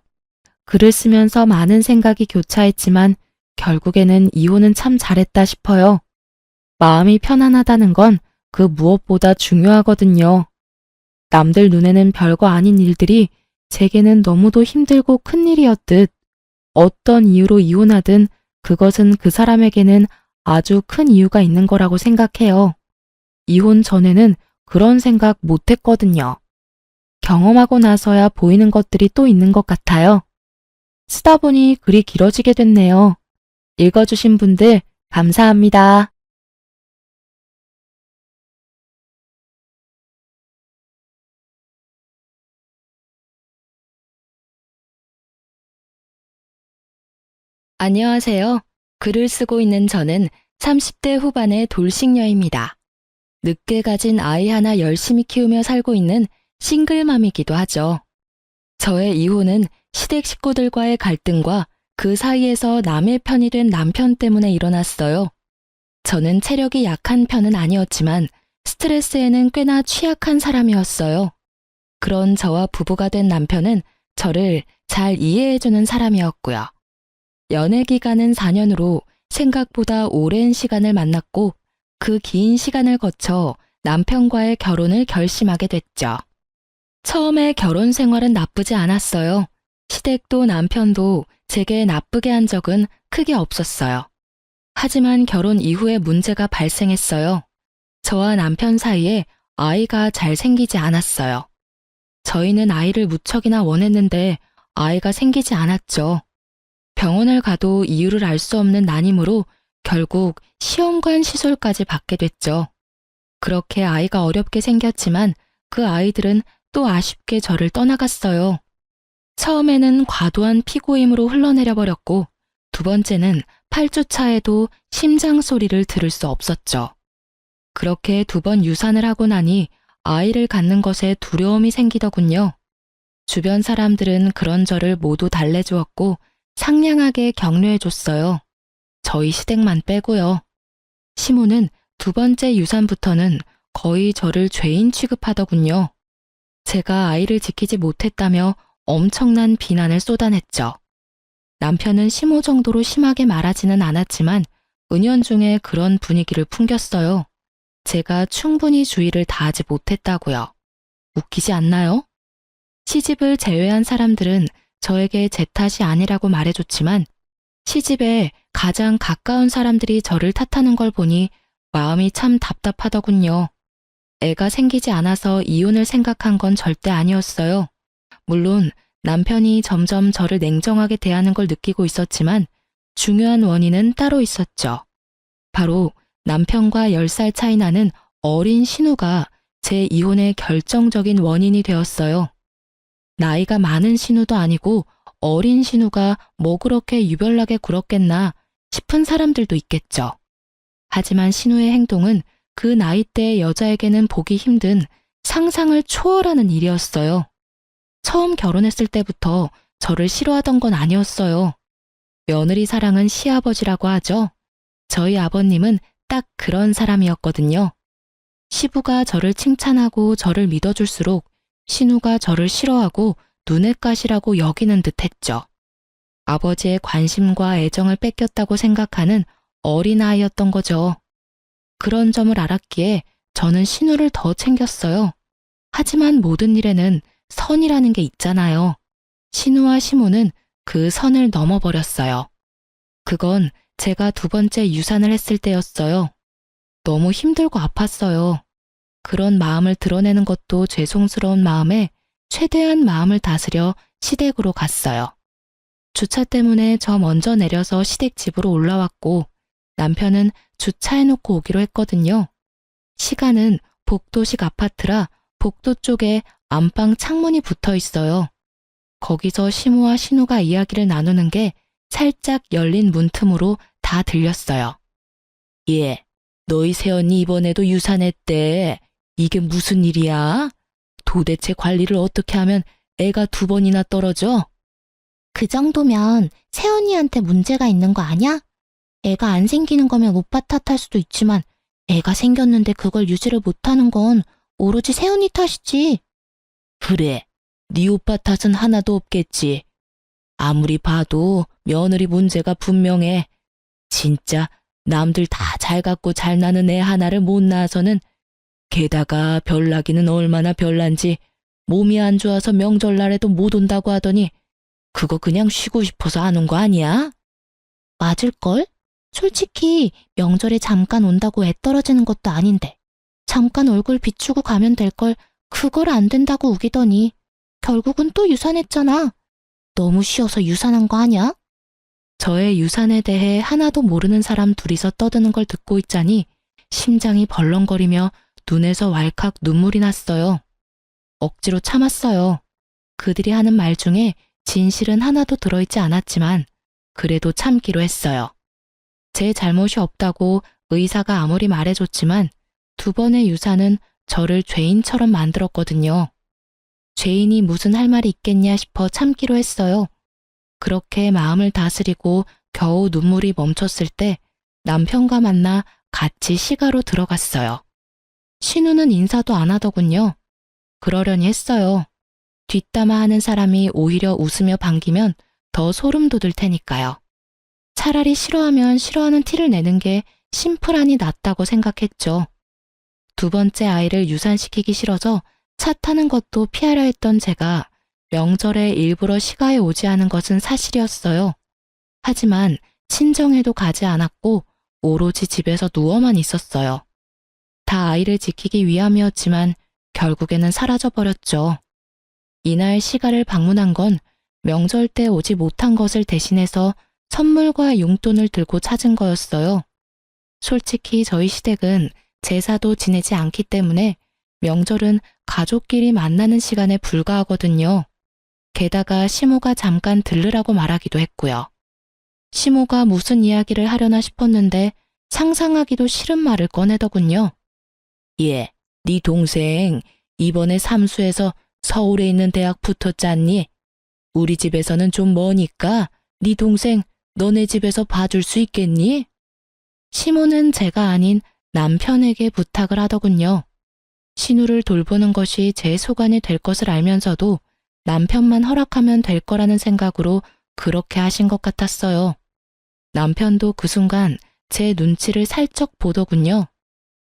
글을 쓰면서 많은 생각이 교차했지만 결국에는 이혼은 참 잘했다 싶어요. 마음이 편안하다는 건 그 무엇보다 중요하거든요. 남들 눈에는 별거 아닌 일들이 제게는 너무도 힘들고 큰 일이었듯 어떤 이유로 이혼하든 그것은 그 사람에게는 아주 큰 이유가 있는 거라고 생각해요. 이혼 전에는 그런 생각 못 했거든요. 경험하고 나서야 보이는 것들이 또 있는 것 같아요. 쓰다 보니 글이 길어지게 됐네요. 읽어주신 분들 감사합니다. 안녕하세요. 글을 쓰고 있는 저는 30대 후반의 돌싱녀입니다. 늦게 가진 아이 하나 열심히 키우며 살고 있는 싱글맘이기도 하죠. 저의 이혼은 시댁 식구들과의 갈등과 그 사이에서 남의 편이 된 남편 때문에 일어났어요. 저는 체력이 약한 편은 아니었지만 스트레스에는 꽤나 취약한 사람이었어요. 그런 저와 부부가 된 남편은 저를 잘 이해해주는 사람이었고요. 연애 기간은 4년으로 생각보다 오랜 시간을 만났고 그 긴 시간을 거쳐 남편과의 결혼을 결심하게 됐죠. 처음에 결혼 생활은 나쁘지 않았어요. 시댁도 남편도 제게 나쁘게 한 적은 크게 없었어요. 하지만 결혼 이후에 문제가 발생했어요. 저와 남편 사이에 아이가 잘 생기지 않았어요. 저희는 아이를 무척이나 원했는데 아이가 생기지 않았죠. 병원을 가도 이유를 알 수 없는 난임으로 결국 시험관 시술까지 받게 됐죠. 그렇게 아이가 어렵게 생겼지만 그 아이들은 또 아쉽게 저를 떠나갔어요. 처음에는 과도한 피고임으로 흘러내려 버렸고 두 번째는 8주 차에도 심장 소리를 들을 수 없었죠. 그렇게 2번 유산을 하고 나니 아이를 갖는 것에 두려움이 생기더군요. 주변 사람들은 그런 저를 모두 달래주었고 상냥하게 격려해줬어요. 저희 시댁만 빼고요. 시모는 2번째 유산부터는 거의 저를 죄인 취급하더군요. 제가 아이를 지키지 못했다며 엄청난 비난을 쏟아냈죠. 남편은 시모 정도로 심하게 말하지는 않았지만 은연중에 그런 분위기를 풍겼어요. 제가 충분히 주의를 다하지 못했다고요. 웃기지 않나요? 시집을 제외한 사람들은 저에게 제 탓이 아니라고 말해줬지만 시집에 가장 가까운 사람들이 저를 탓하는 걸 보니 마음이 참 답답하더군요. 애가 생기지 않아서 이혼을 생각한 건 절대 아니었어요. 물론 남편이 점점 저를 냉정하게 대하는 걸 느끼고 있었지만 중요한 원인은 따로 있었죠. 바로 남편과 10살 차이 나는 어린 신우가 제 이혼의 결정적인 원인이 되었어요. 나이가 많은 신우도 아니고 어린 신우가 뭐 그렇게 유별나게 굴었겠나 싶은 사람들도 있겠죠. 하지만 신우의 행동은 그 나이대의 여자에게는 보기 힘든 상상을 초월하는 일이었어요. 처음 결혼했을 때부터 저를 싫어하던 건 아니었어요. 며느리 사랑은 시아버지라고 하죠. 저희 아버님은 딱 그런 사람이었거든요. 시부가 저를 칭찬하고 저를 믿어줄수록 신우가 저를 싫어하고 눈엣 가시라고 여기는 듯 했죠. 아버지의 관심과 애정을 뺏겼다고 생각하는 어린아이였던 거죠. 그런 점을 알았기에 저는 신우를 더 챙겼어요. 하지만 모든 일에는 선이라는 게 있잖아요. 신우와 시모는 그 선을 넘어버렸어요. 그건 제가 2번째 유산을 했을 때였어요. 너무 힘들고 아팠어요. 그런 마음을 드러내는 것도 죄송스러운 마음에 최대한 마음을 다스려 시댁으로 갔어요. 주차 때문에 저 먼저 내려서 시댁 집으로 올라왔고 남편은 주차해놓고 오기로 했거든요. 시간은 복도식 아파트라 복도 쪽에 안방 창문이 붙어 있어요. 거기서 시모와 신우가 이야기를 나누는 게 살짝 열린 문틈으로 다 들렸어요. 예, 너희 새언니 이번에도 유산했대. 이게 무슨 일이야? 도대체 관리를 어떻게 하면 애가 2번이나 떨어져? 그 정도면 세연이한테 문제가 있는 거 아냐? 애가 안 생기는 거면 오빠 탓할 수도 있지만 애가 생겼는데 그걸 유지를 못하는 건 오로지 세연이 탓이지. 그래, 네 오빠 탓은 하나도 없겠지. 아무리 봐도 며느리 문제가 분명해. 진짜 남들 다 잘 갖고 잘 나는 애 하나를 못 낳아서는, 게다가 별나기는 얼마나 별난지 몸이 안 좋아서 명절날에도 못 온다고 하더니 그거 그냥 쉬고 싶어서 안 온 거 아니야? 맞을걸? 솔직히 명절에 잠깐 온다고 애 떨어지는 것도 아닌데 잠깐 얼굴 비추고 가면 될 걸 그걸 안 된다고 우기더니 결국은 또 유산했잖아. 너무 쉬워서 유산한 거 아냐? 저의 유산에 대해 하나도 모르는 사람 둘이서 떠드는 걸 듣고 있자니 심장이 벌렁거리며 눈에서 왈칵 눈물이 났어요. 억지로 참았어요. 그들이 하는 말 중에 진실은 하나도 들어있지 않았지만 그래도 참기로 했어요. 제 잘못이 없다고 의사가 아무리 말해줬지만 두 번의 유산은 저를 죄인처럼 만들었거든요. 죄인이 무슨 할 말이 있겠냐 싶어 참기로 했어요. 그렇게 마음을 다스리고 겨우 눈물이 멈췄을 때 남편과 만나 같이 시가로 들어갔어요. 신우는 인사도 안 하더군요. 그러려니 했어요. 뒷담화하는 사람이 오히려 웃으며 반기면 더 소름 돋을 테니까요. 차라리 싫어하면 싫어하는 티를 내는 게 심플하니 낫다고 생각했죠. 두 번째 아이를 유산시키기 싫어서 차 타는 것도 피하려 했던 제가 명절에 일부러 시가에 오지 않은 것은 사실이었어요. 하지만 친정에도 가지 않았고 오로지 집에서 누워만 있었어요. 다 아이를 지키기 위함이었지만 결국에는 사라져버렸죠. 이날 시가를 방문한 건 명절 때 오지 못한 것을 대신해서 선물과 용돈을 들고 찾은 거였어요. 솔직히 저희 시댁은 제사도 지내지 않기 때문에 명절은 가족끼리 만나는 시간에 불과하거든요. 게다가 시모가 잠깐 들르라고 말하기도 했고요. 시모가 무슨 이야기를 하려나 싶었는데 상상하기도 싫은 말을 꺼내더군요. 예, 네 동생 이번에 삼수해서 서울에 있는 대학 붙었잖니? 우리 집에서는 좀 머니까 네 동생 너네 집에서 봐줄 수 있겠니? 시모는 제가 아닌 남편에게 부탁을 하더군요. 신우를 돌보는 것이 제 소관이 될 것을 알면서도 남편만 허락하면 될 거라는 생각으로 그렇게 하신 것 같았어요. 남편도 그 순간 제 눈치를 살짝 보더군요.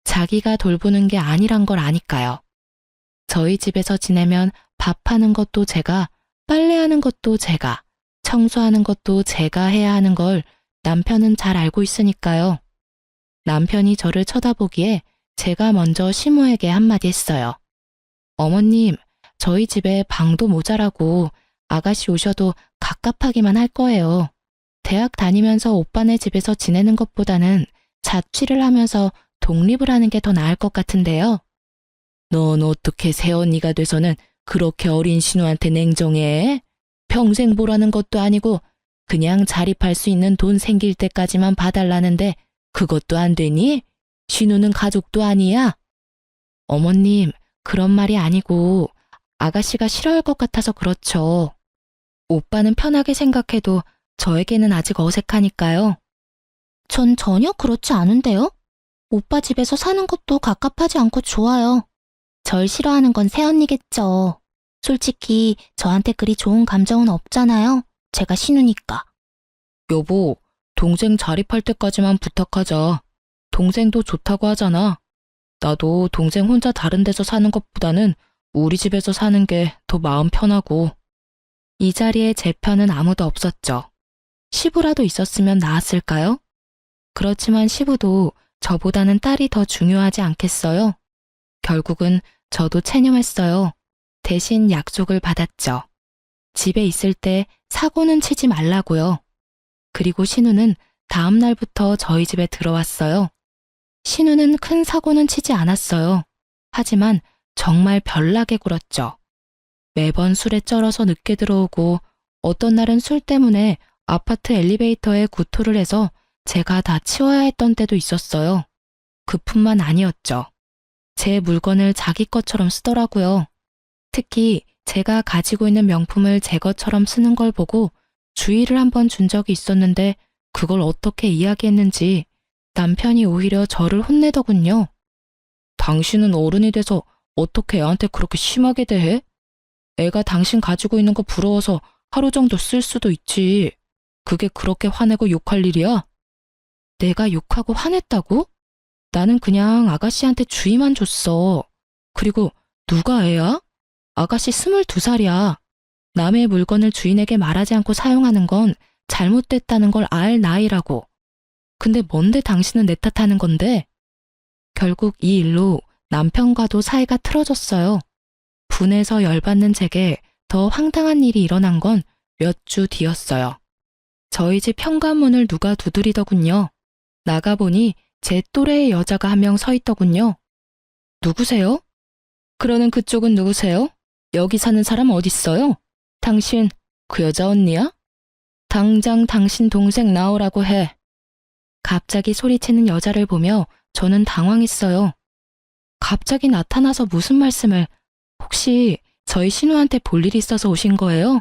자기가 돌보는 게 아니란 걸 아니까요. 저희 집에서 지내면 밥하는 것도 제가, 빨래하는 것도 제가, 청소하는 것도 제가 해야 하는 걸 남편은 잘 알고 있으니까요. 남편이 저를 쳐다보기에 제가 먼저 시모에게 한마디 했어요. 어머님, 저희 집에 방도 모자라고 아가씨 오셔도 갑갑하기만 할 거예요. 대학 다니면서 오빠네 집에서 지내는 것보다는 자취를 하면서 독립을 하는 게 더 나을 것 같은데요. 넌 어떻게 새언니가 돼서는 그렇게 어린 신우한테 냉정해? 평생 보라는 것도 아니고 그냥 자립할 수 있는 돈 생길 때까지만 봐달라는데 그것도 안 되니? 신우는 가족도 아니야? 어머님, 그런 말이 아니고 아가씨가 싫어할 것 같아서 그렇죠. 오빠는 편하게 생각해도 저에게는 아직 어색하니까요. 전 전혀 그렇지 않은데요? 오빠 집에서 사는 것도 갑갑하지 않고 좋아요. 절 싫어하는 건 새언니겠죠. 솔직히 저한테 그리 좋은 감정은 없잖아요. 제가 신우니까. 여보, 동생 자립할 때까지만 부탁하자. 동생도 좋다고 하잖아. 나도 동생 혼자 다른 데서 사는 것보다는 우리 집에서 사는 게 더 마음 편하고. 이 자리에 제 편은 아무도 없었죠. 시부라도 있었으면 나았을까요? 그렇지만 시부도 저보다는 딸이 더 중요하지 않겠어요? 결국은 저도 체념했어요. 대신 약속을 받았죠. 집에 있을 때 사고는 치지 말라고요. 그리고 신우는 다음 날부터 저희 집에 들어왔어요. 신우는 큰 사고는 치지 않았어요. 하지만 정말 별나게 굴었죠. 매번 술에 쩔어서 늦게 들어오고 어떤 날은 술 때문에 아파트 엘리베이터에 구토를 해서 제가 다 치워야 했던 때도 있었어요. 그뿐만 아니었죠. 제 물건을 자기 것처럼 쓰더라고요. 특히 제가 가지고 있는 명품을 제 것처럼 쓰는 걸 보고 주의를 한번 준 적이 있었는데 그걸 어떻게 이야기했는지 남편이 오히려 저를 혼내더군요. 당신은 어른이 돼서 어떻게 애한테 그렇게 심하게 대해? 애가 당신 가지고 있는 거 부러워서 하루 정도 쓸 수도 있지. 그게 그렇게 화내고 욕할 일이야? 내가 욕하고 화냈다고? 나는 그냥 아가씨한테 주의만 줬어. 그리고 누가 애야? 아가씨 22살이야. 남의 물건을 주인에게 말하지 않고 사용하는 건 잘못됐다는 걸 알 나이라고. 근데 뭔데 당신은 내 탓하는 건데? 결국 이 일로 남편과도 사이가 틀어졌어요. 분해서 열받는 제게 더 황당한 일이 일어난 건 몇 주 뒤였어요. 저희 집 현관문을 누가 두드리더군요. 나가보니 제 또래의 여자가 한 명 서 있더군요. 누구세요? 그러는 그쪽은 누구세요? 여기 사는 사람 어딨어요? 당신 그 여자 언니야? 당장 당신 동생 나오라고 해. 갑자기 소리치는 여자를 보며 저는 당황했어요. 갑자기 나타나서 무슨 말씀을, 혹시 저희 신우한테 볼 일이 있어서 오신 거예요?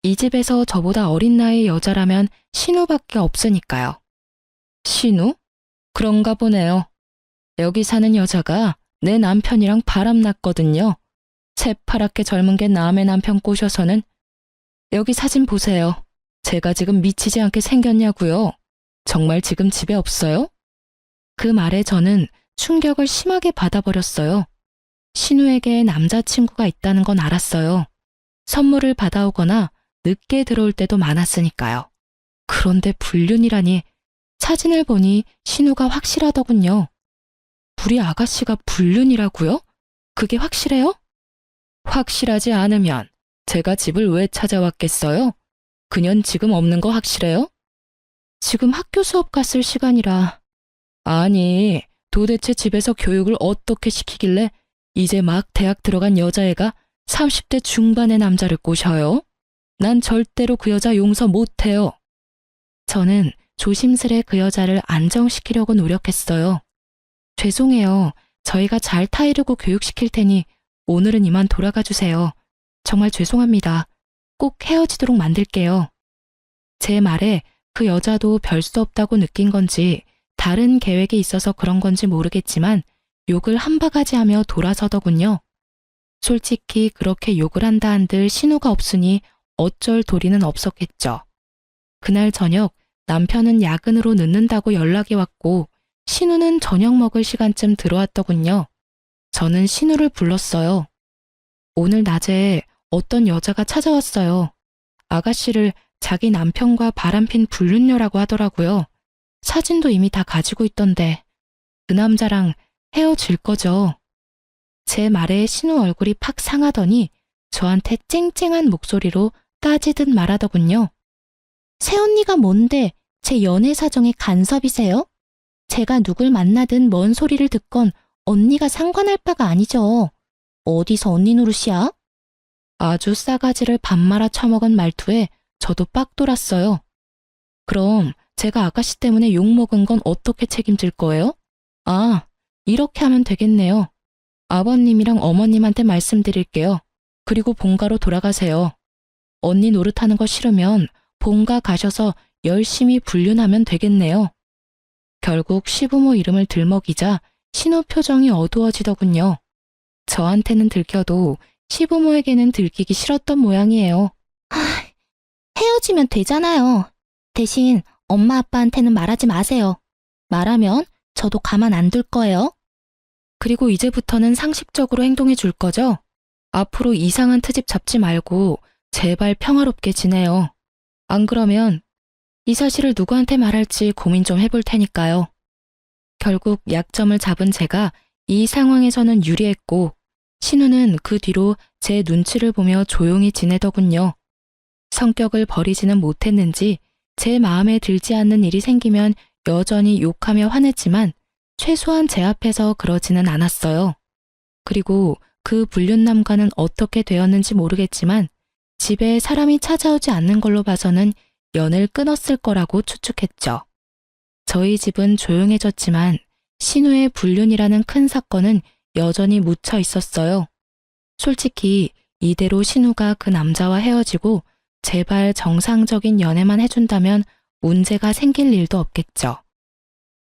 이 집에서 저보다 어린 나이의 여자라면 신우밖에 없으니까요. 신우? 그런가 보네요. 여기 사는 여자가 내 남편이랑 바람났거든요. 새파랗게 젊은 게 남의 남편 꼬셔서는. 여기 사진 보세요. 제가 지금 미치지 않게 생겼냐고요. 정말 지금 집에 없어요? 그 말에 저는 충격을 심하게 받아버렸어요. 신우에게 남자친구가 있다는 건 알았어요. 선물을 받아오거나 늦게 들어올 때도 많았으니까요. 그런데 불륜이라니. 사진을 보니 신우가 확실하더군요. 우리 아가씨가 불륜이라고요? 그게 확실해요? 확실하지 않으면 제가 집을 왜 찾아왔겠어요? 그년 지금 없는 거 확실해요? 지금 학교 수업 갔을 시간이라. 아니, 도대체 집에서 교육을 어떻게 시키길래 이제 막 대학 들어간 여자애가 30대 중반의 남자를 꼬셔요? 난 절대로 그 여자 용서 못해요. 저는 조심스레 그 여자를 안정시키려고 노력했어요. 죄송해요. 저희가 잘 타이르고 교육시킬 테니 오늘은 이만 돌아가 주세요. 정말 죄송합니다. 꼭 헤어지도록 만들게요. 제 말에 그 여자도 별 수 없다고 느낀 건지 다른 계획이 있어서 그런 건지 모르겠지만 욕을 한 바가지 하며 돌아서더군요. 솔직히 그렇게 욕을 한다 한들 신우가 없으니 어쩔 도리는 없었겠죠. 그날 저녁 남편은 야근으로 늦는다고 연락이 왔고 신우는 저녁 먹을 시간쯤 들어왔더군요. 저는 신우를 불렀어요. 오늘 낮에 어떤 여자가 찾아왔어요. 아가씨를 자기 남편과 바람핀 불륜녀라고 하더라고요. 사진도 이미 다 가지고 있던데 그 남자랑 헤어질 거죠. 제 말에 신우 얼굴이 팍 상하더니 저한테 쨍쨍한 목소리로 따지듯 말하더군요. 새언니가 뭔데 제 연애 사정에 간섭이세요? 제가 누굴 만나든 뭔 소리를 듣건 언니가 상관할 바가 아니죠. 어디서 언니 노릇이야? 아주 싸가지를 밥 말아 처먹은 말투에 저도 빡 돌았어요. 그럼 제가 아가씨 때문에 욕먹은 건 어떻게 책임질 거예요? 아, 이렇게 하면 되겠네요. 아버님이랑 어머님한테 말씀드릴게요. 그리고 본가로 돌아가세요. 언니 노릇하는 거 싫으면 본가 가셔서 열심히 불륜하면 되겠네요. 결국 시부모 이름을 들먹이자 신우 표정이 어두워지더군요. 저한테는 들켜도 시부모에게는 들키기 싫었던 모양이에요. 헤어지면 되잖아요. 대신 엄마 아빠한테는 말하지 마세요. 말하면 저도 가만 안 둘 거예요. 그리고 이제부터는 상식적으로 행동해 줄 거죠? 앞으로 이상한 트집 잡지 말고 제발 평화롭게 지내요. 안 그러면 이 사실을 누구한테 말할지 고민 좀 해볼 테니까요. 결국 약점을 잡은 제가 이 상황에서는 유리했고 신우는 그 뒤로 제 눈치를 보며 조용히 지내더군요. 성격을 버리지는 못했는지 제 마음에 들지 않는 일이 생기면 여전히 욕하며 화냈지만 최소한 제 앞에서 그러지는 않았어요. 그리고 그 불륜남과는 어떻게 되었는지 모르겠지만 집에 사람이 찾아오지 않는 걸로 봐서는 연을 끊었을 거라고 추측했죠. 저희 집은 조용해졌지만 신우의 불륜이라는 큰 사건은 여전히 묻혀 있었어요. 솔직히 이대로 신우가 그 남자와 헤어지고 제발 정상적인 연애만 해준다면 문제가 생길 일도 없겠죠.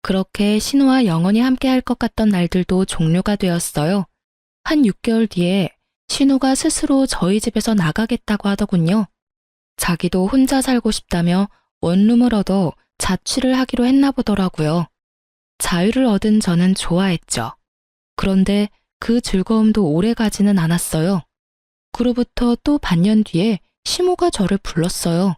그렇게 신우와 영원히 함께 할 것 같던 날들도 종료가 되었어요. 한 6개월 뒤에 신우가 스스로 저희 집에서 나가겠다고 하더군요. 자기도 혼자 살고 싶다며 원룸을 얻어 자취를 하기로 했나 보더라고요. 자유를 얻은 저는 좋아했죠. 그런데 그 즐거움도 오래 가지는 않았어요. 그로부터 또 반년 뒤에 시모가 저를 불렀어요.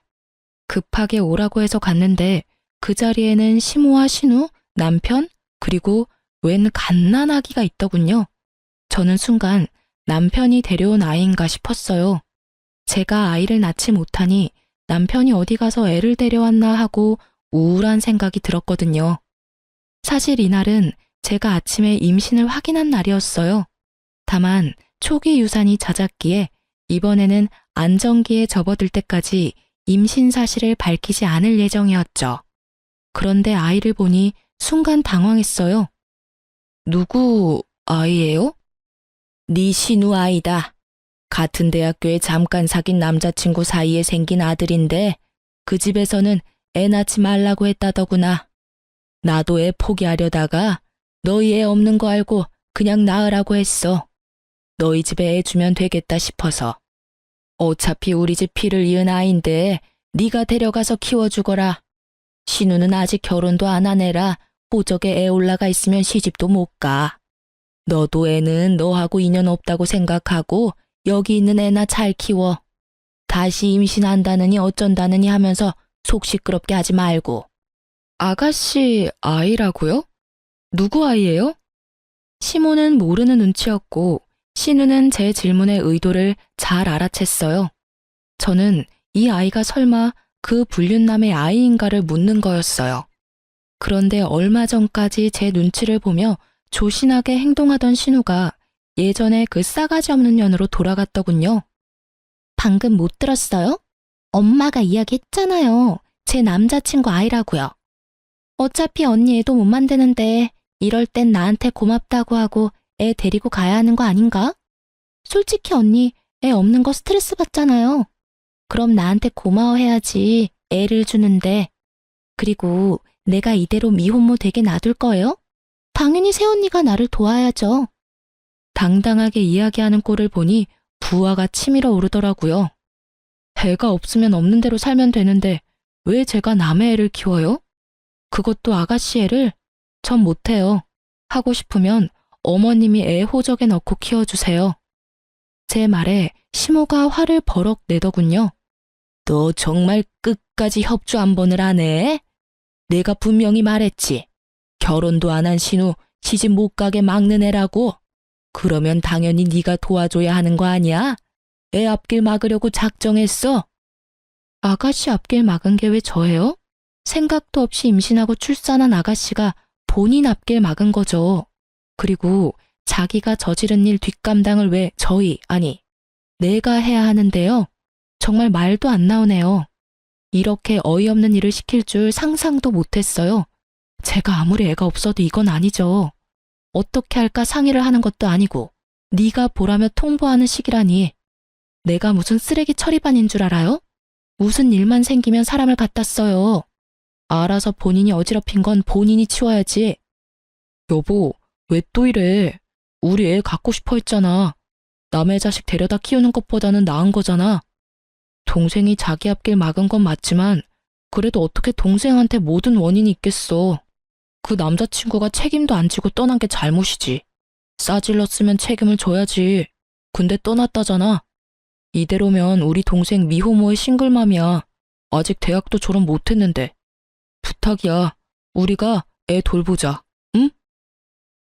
급하게 오라고 해서 갔는데 그 자리에는 시모와 신우, 남편, 그리고 웬 갓난아기가 있더군요. 저는 순간 남편이 데려온 아이인가 싶었어요. 제가 아이를 낳지 못하니 남편이 어디 가서 애를 데려왔나 하고 우울한 생각이 들었거든요. 사실 이날은 제가 아침에 임신을 확인한 날이었어요. 다만 초기 유산이 잦았기에 이번에는 안정기에 접어들 때까지 임신 사실을 밝히지 않을 예정이었죠. 그런데 아이를 보니 순간 당황했어요. 누구 아이예요? 네 신우 아이다. 같은 대학교에 잠깐 사귄 남자친구 사이에 생긴 아들인데 그 집에서는 애 낳지 말라고 했다더구나. 나도 애 포기하려다가 너희 애 없는 거 알고 그냥 낳으라고 했어. 너희 집에 애 주면 되겠다 싶어서. 어차피 우리 집 피를 이은 아인데 네가 데려가서 키워주거라. 신우는 아직 결혼도 안 한 애라 호적에 애 올라가 있으면 시집도 못 가. 너도 애는 너하고 인연 없다고 생각하고 여기 있는 애나 잘 키워. 다시 임신한다느니 어쩐다느니 하면서 속 시끄럽게 하지 말고. 아가씨 아이라고요? 누구 아이예요? 시모는 모르는 눈치였고 신우는 제 질문의 의도를 잘 알아챘어요. 저는 이 아이가 설마 그 불륜남의 아이인가를 묻는 거였어요. 그런데 얼마 전까지 제 눈치를 보며 조신하게 행동하던 신우가 예전에 그 싸가지 없는 년으로 돌아갔더군요. 방금 못 들었어요? 엄마가 이야기했잖아요. 제 남자친구 아이라고요. 어차피 언니 애도 못 만드는데 이럴 땐 나한테 고맙다고 하고 애 데리고 가야 하는 거 아닌가? 솔직히 언니 애 없는 거 스트레스 받잖아요. 그럼 나한테 고마워해야지 애를 주는데. 그리고 내가 이대로 미혼모 되게 놔둘 거예요? 당연히 새언니가 나를 도와야죠. 당당하게 이야기하는 꼴을 보니 부하가 치밀어 오르더라고요. 애가 없으면 없는 대로 살면 되는데 왜 제가 남의 애를 키워요? 그것도 아가씨 애를? 전 못해요. 하고 싶으면 어머님이 애 호적에 넣고 키워주세요. 제 말에 시모가 화를 버럭 내더군요. 너 정말 끝까지 협조 한 번을 하네? 내가 분명히 말했지. 결혼도 안 한 신우 시집 못 가게 막는 애라고. 그러면 당연히 네가 도와줘야 하는 거 아니야? 애 앞길 막으려고 작정했어. 아가씨 앞길 막은 게 왜 저예요? 생각도 없이 임신하고 출산한 아가씨가 본인 앞길 막은 거죠. 그리고 자기가 저지른 일 뒷감당을 왜 아니, 내가 해야 하는데요. 정말 말도 안 나오네요. 이렇게 어이없는 일을 시킬 줄 상상도 못했어요. 제가 아무리 애가 없어도 이건 아니죠. 어떻게 할까 상의를 하는 것도 아니고 네가 보라며 통보하는 식이라니. 내가 무슨 쓰레기 처리반인 줄 알아요? 무슨 일만 생기면 사람을 갖다 써요. 알아서 본인이 어지럽힌 건 본인이 치워야지. 여보, 왜 또 이래? 우리 애 갖고 싶어 했잖아. 남의 자식 데려다 키우는 것보다는 나은 거잖아. 동생이 자기 앞길 막은 건 맞지만 그래도 어떻게 동생한테 모든 원인이 있겠어. 그 남자친구가 책임도 안 지고 떠난 게 잘못이지. 싸질렀으면 책임을 져야지. 근데 떠났다잖아. 이대로면 우리 동생 미호모의 싱글맘이야. 아직 대학도 졸업 못했는데. 부탁이야. 우리가 애 돌보자. 응?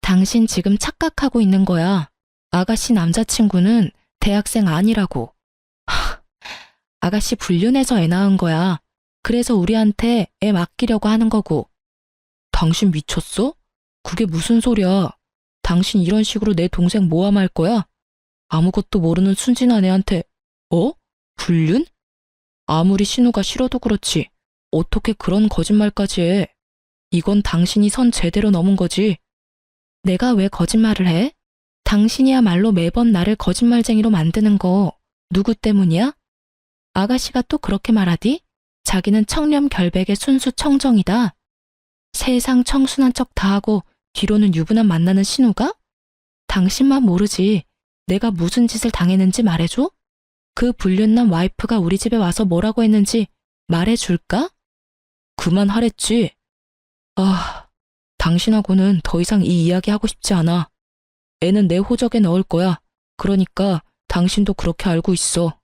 당신 지금 착각하고 있는 거야. 아가씨 남자친구는 대학생 아니라고. 아가씨 불륜해서 애 낳은 거야. 그래서 우리한테 애 맡기려고 하는 거고. 당신 미쳤어? 그게 무슨 소리야. 당신 이런 식으로 내 동생 모함할 거야? 아무것도 모르는 순진한 애한테 불륜? 아무리 신우가 싫어도 그렇지. 어떻게 그런 거짓말까지 해. 이건 당신이 선 제대로 넘은 거지. 내가 왜 거짓말을 해? 당신이야말로 매번 나를 거짓말쟁이로 만드는 거 누구 때문이야? 아가씨가 또 그렇게 말하디? 자기는 청렴 결백의 순수 청정이다. 세상 청순한 척 다하고 뒤로는 유부남 만나는 신우가? 당신만 모르지. 내가 무슨 짓을 당했는지 말해줘? 그 불륜남 와이프가 우리 집에 와서 뭐라고 했는지 말해줄까? 그만하랬지. 아, 당신하고는 더 이상 이 이야기 하고 싶지 않아. 애는 내 호적에 넣을 거야. 그러니까 당신도 그렇게 알고 있어.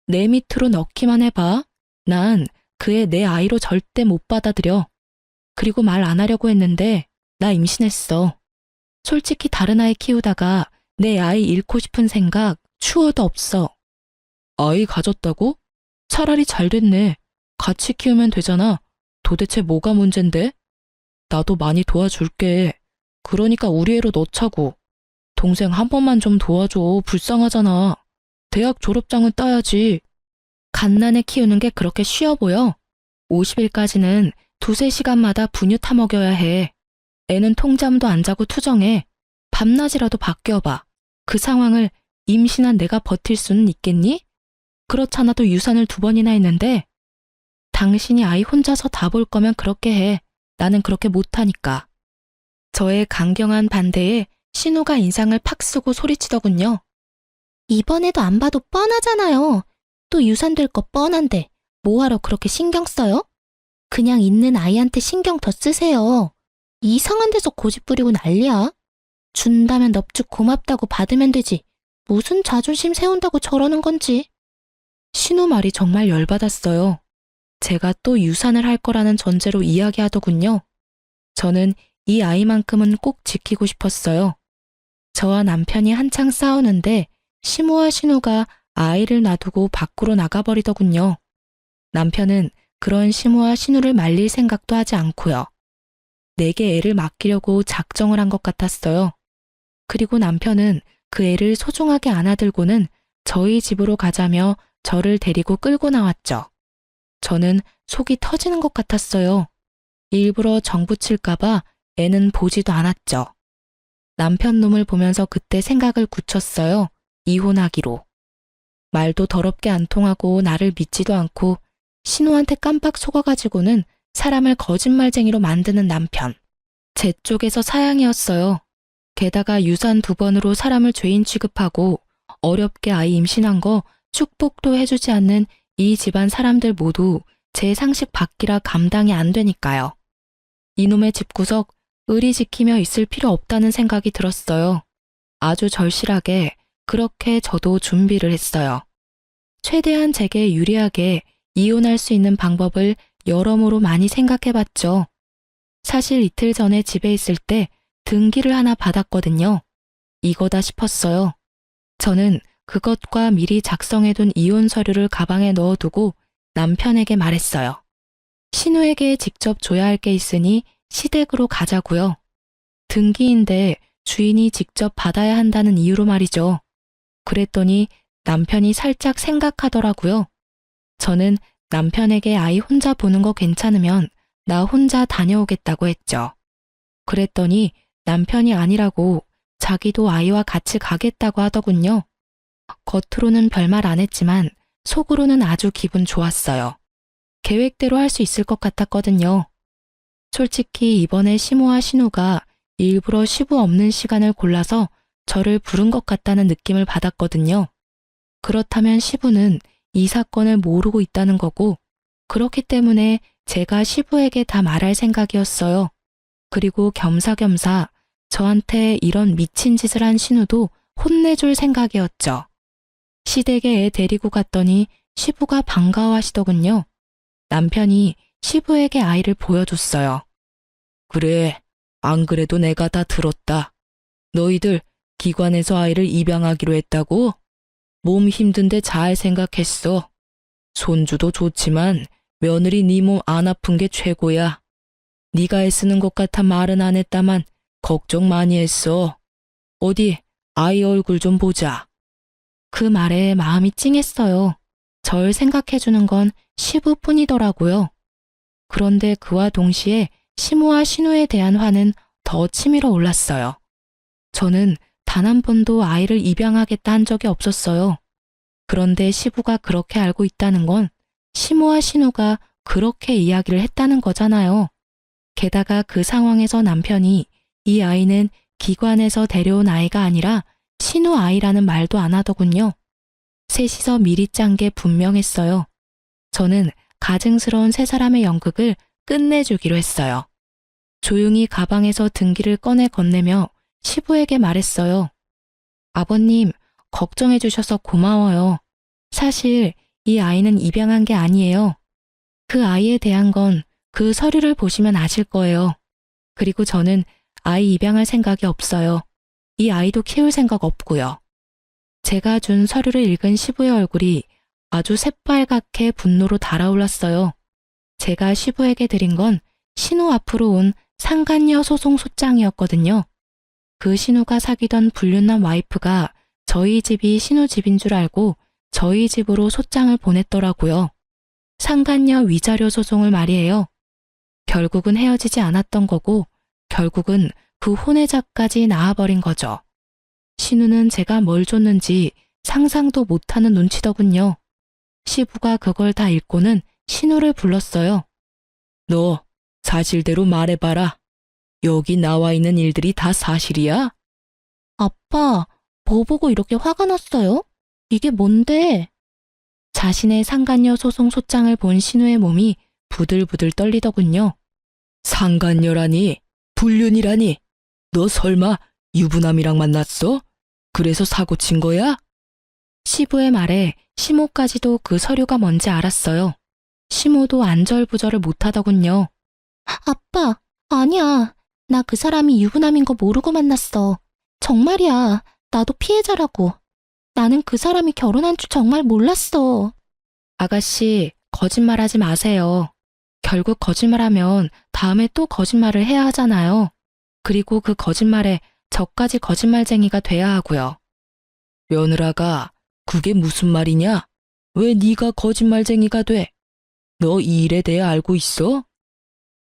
내 밑으로 넣기만 해봐. 난 그 애 내 아이로 절대 못 받아들여. 그리고 말 안 하려고 했는데 나 임신했어. 솔직히 다른 아이 키우다가 내 아이 잃고 싶은 생각 추워도 없어. 아이 가졌다고? 차라리 잘 됐네. 같이 키우면 되잖아. 도대체 뭐가 문젠데? 나도 많이 도와줄게. 그러니까 우리 애로 넣자고. 동생 한 번만 좀 도와줘. 불쌍하잖아. 대학 졸업장은 따야지. 갓난애 키우는 게 그렇게 쉬워 보여? 50일까지는 두세 시간마다 분유 타먹여야 해. 애는 통잠도 안 자고 투정해. 밤낮이라도 바뀌어봐. 그 상황을 임신한 내가 버틸 수는 있겠니? 그렇잖아도 유산을 2번이나 했는데. 당신이 아이 혼자서 다 볼 거면 그렇게 해. 나는 그렇게 못하니까. 저의 강경한 반대에 신우가 인상을 팍 쓰고 소리치더군요. 이번에도 안 봐도 뻔하잖아요. 또 유산될 거 뻔한데 뭐하러 그렇게 신경 써요? 그냥 있는 아이한테 신경 더 쓰세요. 이상한 데서 고집 부리고 난리야. 준다면 넙죽 고맙다고 받으면 되지. 무슨 자존심 세운다고 저러는 건지. 신우 말이 정말 열받았어요. 제가 또 유산을 할 거라는 전제로 이야기하더군요. 저는 이 아이만큼은 꼭 지키고 싶었어요. 저와 남편이 한창 싸우는데 시모와 신우가 아이를 놔두고 밖으로 나가버리더군요. 남편은 그런 시모와 신우를 말릴 생각도 하지 않고요. 내게 애를 맡기려고 작정을 한 것 같았어요. 그리고 남편은 그 애를 소중하게 안아들고는 저희 집으로 가자며 저를 데리고 끌고 나왔죠. 저는 속이 터지는 것 같았어요. 일부러 정붙일까봐 애는 보지도 않았죠. 남편 놈을 보면서 그때 생각을 굳혔어요. 이혼하기로. 말도 더럽게 안 통하고 나를 믿지도 않고 신우한테 깜빡 속아가지고는 사람을 거짓말쟁이로 만드는 남편. 제 쪽에서 사양이었어요. 게다가 유산 2번으로 사람을 죄인 취급하고 어렵게 아이 임신한 거 축복도 해주지 않는 이 집안 사람들 모두 제 상식 밖이라 감당이 안 되니까요. 이놈의 집구석 의리 지키며 있을 필요 없다는 생각이 들었어요. 아주 절실하게 그렇게 저도 준비를 했어요. 최대한 제게 유리하게 이혼할 수 있는 방법을 여러모로 많이 생각해봤죠. 사실 이틀 전에 집에 있을 때 등기를 하나 받았거든요. 이거다 싶었어요. 저는 그것과 미리 작성해둔 이혼 서류를 가방에 넣어두고 남편에게 말했어요. 신우에게 직접 줘야 할 게 있으니 시댁으로 가자고요. 등기인데 주인이 직접 받아야 한다는 이유로 말이죠. 그랬더니 남편이 살짝 생각하더라고요. 저는 남편에게 아이 혼자 보는 거 괜찮으면 나 혼자 다녀오겠다고 했죠. 그랬더니 남편이 아니라고 자기도 아이와 같이 가겠다고 하더군요. 겉으로는 별말 안 했지만 속으로는 아주 기분 좋았어요. 계획대로 할 수 있을 것 같았거든요. 솔직히 이번에 시모와 신우가 일부러 시부 없는 시간을 골라서 저를 부른 것 같다는 느낌을 받았거든요. 그렇다면 시부는 이 사건을 모르고 있다는 거고, 그렇기 때문에 제가 시부에게 다 말할 생각이었어요. 그리고 겸사겸사 저한테 이런 미친 짓을 한 신우도 혼내줄 생각이었죠. 시댁에 애 데리고 갔더니 시부가 반가워하시더군요. 남편이 시부에게 아이를 보여줬어요. 그래, 안 그래도 내가 다 들었다. 너희들 기관에서 아이를 입양하기로 했다고? 몸 힘든데 잘 생각했어. 손주도 좋지만 며느리 네 몸 안 아픈 게 최고야. 네가 애쓰는 것 같아 말은 안 했다만 걱정 많이 했어. 어디 아이 얼굴 좀 보자. 그 말에 마음이 찡했어요. 절 생각해주는 건 시부뿐이더라고요. 그런데 그와 동시에 시모와 신우에 대한 화는 더 치밀어 올랐어요. 저는 단 한 번도 아이를 입양하겠다 한 적이 없었어요. 그런데 시부가 그렇게 알고 있다는 건 시모와 신우가 그렇게 이야기를 했다는 거잖아요. 게다가 그 상황에서 남편이 이 아이는 기관에서 데려온 아이가 아니라 신우 아이라는 말도 안 하더군요. 셋이서 미리 짠 게 분명했어요. 저는 가증스러운 세 사람의 연극을 끝내주기로 했어요. 조용히 가방에서 등기를 꺼내 건네며 시부에게 말했어요. 아버님, 걱정해 주셔서 고마워요. 사실 이 아이는 입양한 게 아니에요. 그 아이에 대한 건 그 서류를 보시면 아실 거예요. 그리고 저는 아이 입양할 생각이 없어요. 이 아이도 키울 생각 없고요. 제가 준 서류를 읽은 시부의 얼굴이 아주 새빨갛게 분노로 달아올랐어요. 제가 시부에게 드린 건 신우 앞으로 온 상간녀 소송 소장이었거든요. 그 신우가 사귀던 불륜남 와이프가 저희 집이 신우 집인 줄 알고 저희 집으로 소장을 보냈더라고요. 상간녀 위자료 소송을 말이에요. 결국은 헤어지지 않았던 거고 결국은 그 혼외자까지 낳아버린 거죠. 신우는 제가 뭘 줬는지 상상도 못하는 눈치더군요. 시부가 그걸 다 읽고는 신우를 불렀어요. 너 사실대로 말해봐라. 여기 나와 있는 일들이 다 사실이야? 아빠, 뭐 보고 이렇게 화가 났어요? 이게 뭔데? 자신의 상간녀 소송 소장을 본 신우의 몸이 부들부들 떨리더군요. 상간녀라니? 불륜이라니? 너 설마 유부남이랑 만났어? 그래서 사고 친 거야? 시부의 말에 시모까지도 그 서류가 뭔지 알았어요. 시모도 안절부절을 못하더군요. 아빠, 아니야. 나 그 사람이 유부남인 거 모르고 만났어. 정말이야. 나도 피해자라고. 나는 그 사람이 결혼한 줄 정말 몰랐어. 아가씨, 거짓말하지 마세요. 결국 거짓말하면 다음에 또 거짓말을 해야 하잖아요. 그리고 그 거짓말에 저까지 거짓말쟁이가 돼야 하고요. 며느라가 그게 무슨 말이냐? 왜 네가 거짓말쟁이가 돼? 너 이 일에 대해 알고 있어?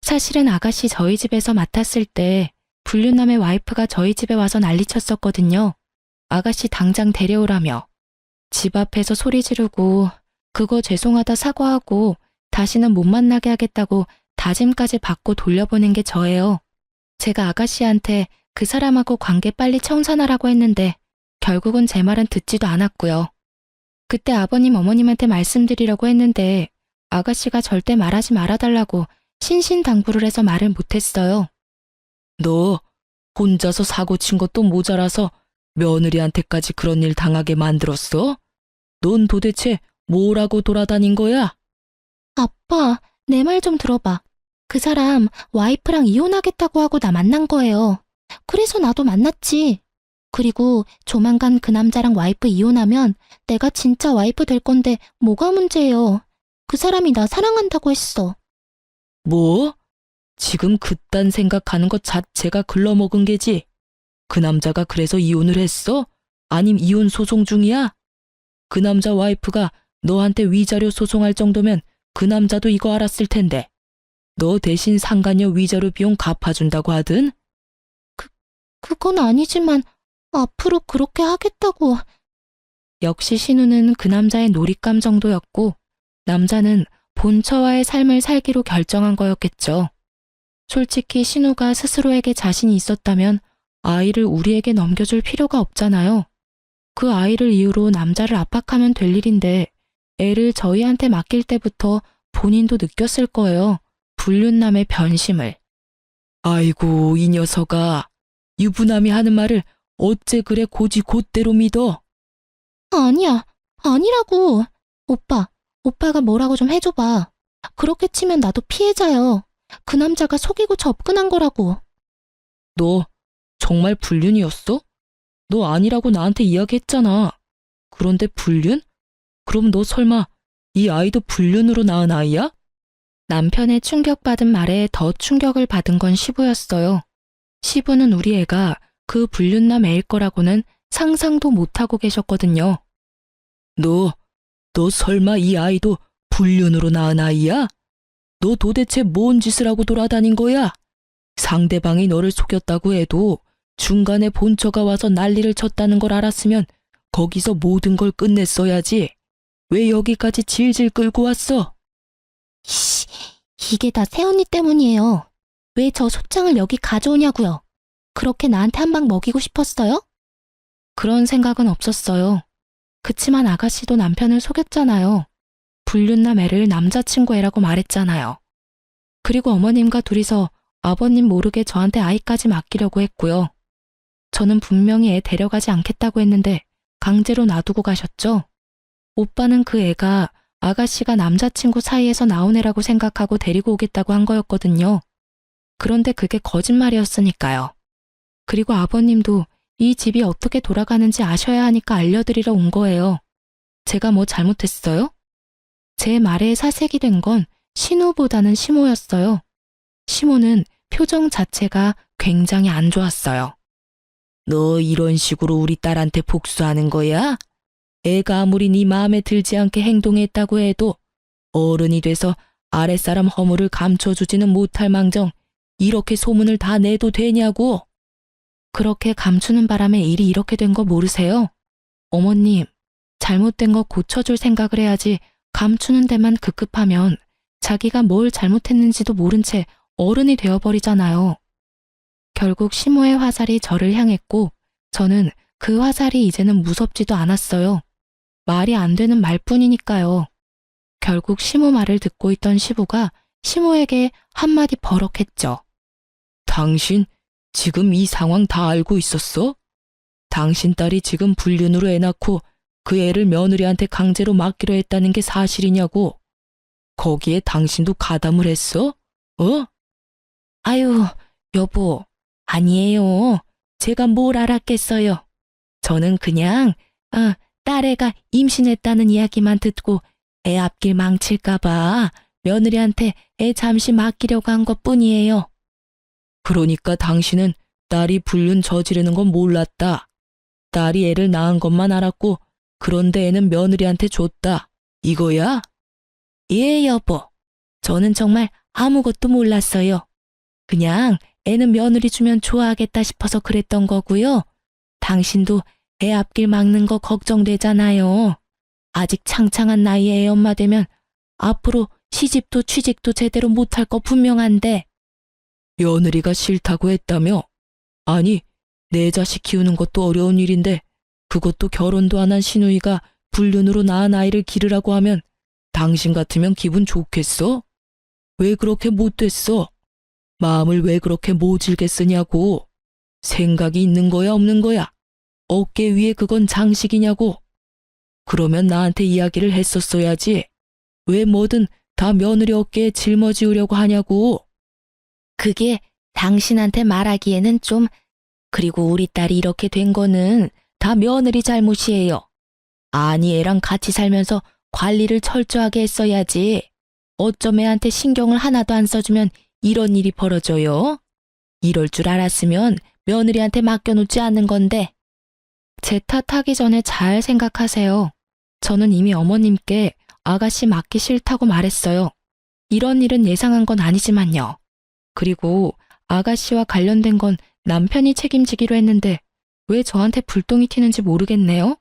사실은 아가씨 저희 집에서 맡았을 때 불륜남의 와이프가 저희 집에 와서 난리쳤었거든요. 아가씨 당장 데려오라며. 집 앞에서 소리 지르고 그거 죄송하다 사과하고 다시는 못 만나게 하겠다고 다짐까지 받고 돌려보낸 게 저예요. 제가 아가씨한테 그 사람하고 관계 빨리 청산하라고 했는데 결국은 제 말은 듣지도 않았고요. 그때 아버님 어머님한테 말씀드리려고 했는데 아가씨가 절대 말하지 말아달라고 신신당부를 해서 말을 못했어요. 너 혼자서 사고 친 것도 모자라서 며느리한테까지 그런 일 당하게 만들었어? 넌 도대체 뭐라고 돌아다닌 거야? 아빠, 내 말 좀 들어봐. 그 사람 와이프랑 이혼하겠다고 하고 나 만난 거예요. 그래서 나도 만났지. 그리고 조만간 그 남자랑 와이프 이혼하면 내가 진짜 와이프 될 건데 뭐가 문제예요. 그 사람이 나 사랑한다고 했어. 뭐? 지금 그딴 생각하는 것 자체가 글러먹은 게지. 그 남자가 그래서 이혼을 했어? 아님 이혼 소송 중이야? 그 남자 와이프가 너한테 위자료 소송할 정도면 그 남자도 이거 알았을 텐데. 너 대신 상간녀 위자료 비용 갚아준다고 하든? 그건 아니지만 앞으로 그렇게 하겠다고. 역시 신우는 그 남자의 놀잇감 정도였고 남자는 본처와의 삶을 살기로 결정한 거였겠죠. 솔직히 신우가 스스로에게 자신이 있었다면 아이를 우리에게 넘겨줄 필요가 없잖아요. 그 아이를 이유로 남자를 압박하면 될 일인데 애를 저희한테 맡길 때부터 본인도 느꼈을 거예요. 불륜남의 변심을. 아이고 이 녀석아. 유부남이 하는 말을 어째 그래 고지 곧대로 믿어? 아니야. 아니라고. 오빠가 뭐라고 좀 해줘봐. 그렇게 치면 나도 피해자요. 그 남자가 속이고 접근한 거라고. 너 정말 불륜이었어? 너 아니라고 나한테 이야기했잖아. 그런데 불륜? 그럼 너 설마 이 아이도 불륜으로 낳은 아이야? 남편의 충격받은 말에 더 충격을 받은 건 시부였어요. 시부는 우리 애가 그 불륜남 애일 거라고는 상상도 못하고 계셨거든요. 너 설마 이 아이도 불륜으로 낳은 아이야? 너 도대체 뭔 짓을 하고 돌아다닌 거야? 상대방이 너를 속였다고 해도 중간에 본처가 와서 난리를 쳤다는 걸 알았으면 거기서 모든 걸 끝냈어야지. 왜 여기까지 질질 끌고 왔어? 씨, 이게 다 새언니 때문이에요. 왜 저 소장을 여기 가져오냐고요. 그렇게 나한테 한 방 먹이고 싶었어요? 그런 생각은 없었어요. 그치만 아가씨도 남편을 속였잖아요. 불륜남 애를 남자친구 애라고 말했잖아요. 그리고 어머님과 둘이서 아버님 모르게 저한테 아이까지 맡기려고 했고요. 저는 분명히 애 데려가지 않겠다고 했는데 강제로 놔두고 가셨죠. 오빠는 그 애가 아가씨가 남자친구 사이에서 나온 애라고 생각하고 데리고 오겠다고 한 거였거든요. 그런데 그게 거짓말이었으니까요. 그리고 아버님도 이 집이 어떻게 돌아가는지 아셔야 하니까 알려드리러 온 거예요. 제가 뭐 잘못했어요? 제 말에 사색이 된 건 신우보다는 시모였어요. 시모는 표정 자체가 굉장히 안 좋았어요. 너 이런 식으로 우리 딸한테 복수하는 거야? 애가 아무리 네 마음에 들지 않게 행동했다고 해도 어른이 돼서 아랫사람 허물을 감춰주지는 못할 망정 이렇게 소문을 다 내도 되냐고. 그렇게 감추는 바람에 일이 이렇게 된 거 모르세요? 어머님, 잘못된 거 고쳐줄 생각을 해야지 감추는 데만 급급하면 자기가 뭘 잘못했는지도 모른 채 어른이 되어버리잖아요. 결국 시모의 화살이 저를 향했고 저는 그 화살이 이제는 무섭지도 않았어요. 말이 안 되는 말뿐이니까요. 결국 시모 말을 듣고 있던 시부가 시모에게 한마디 버럭했죠. 당신 지금 이 상황 다 알고 있었어? 당신 딸이 지금 불륜으로 애 낳고 그 애를 며느리한테 강제로 맡기로 했다는 게 사실이냐고. 거기에 당신도 가담을 했어? 어? 아유, 여보, 아니에요. 제가 뭘 알았겠어요. 저는 그냥 딸애가 임신했다는 이야기만 듣고 애 앞길 망칠까봐 며느리한테 애 잠시 맡기려고 한 것뿐이에요. 그러니까 당신은 딸이 불륜 저지르는 건 몰랐다. 딸이 애를 낳은 것만 알았고 그런데 애는 며느리한테 줬다. 이거야? 예, 여보. 저는 정말 아무것도 몰랐어요. 그냥 애는 며느리 주면 좋아하겠다 싶어서 그랬던 거고요. 당신도 애 앞길 막는 거 걱정되잖아요. 아직 창창한 나이에 애 엄마 되면 앞으로 시집도 취직도 제대로 못할 거 분명한데. 며느리가 싫다고 했다며? 아니, 내 자식 키우는 것도 어려운 일인데 그것도 결혼도 안 한 시누이가 불륜으로 낳은 아이를 기르라고 하면 당신 같으면 기분 좋겠어? 왜 그렇게 못됐어? 마음을 왜 그렇게 모질게 쓰냐고. 생각이 있는 거야 없는 거야? 어깨 위에 그건 장식이냐고. 그러면 나한테 이야기를 했었어야지. 왜 뭐든 다 며느리 어깨에 짊어지우려고 하냐고. 그게 당신한테 말하기에는 좀. 그리고 우리 딸이 이렇게 된 거는 다 며느리 잘못이에요. 아니 애랑 같이 살면서 관리를 철저하게 했어야지. 어쩜 애한테 신경을 하나도 안 써주면 이런 일이 벌어져요? 이럴 줄 알았으면 며느리한테 맡겨놓지 않는 건데. 제 탓하기 전에 잘 생각하세요. 저는 이미 어머님께 아가씨 맡기 싫다고 말했어요. 이런 일은 예상한 건 아니지만요. 그리고 아가씨와 관련된 건 남편이 책임지기로 했는데 왜 저한테 불똥이 튀는지 모르겠네요.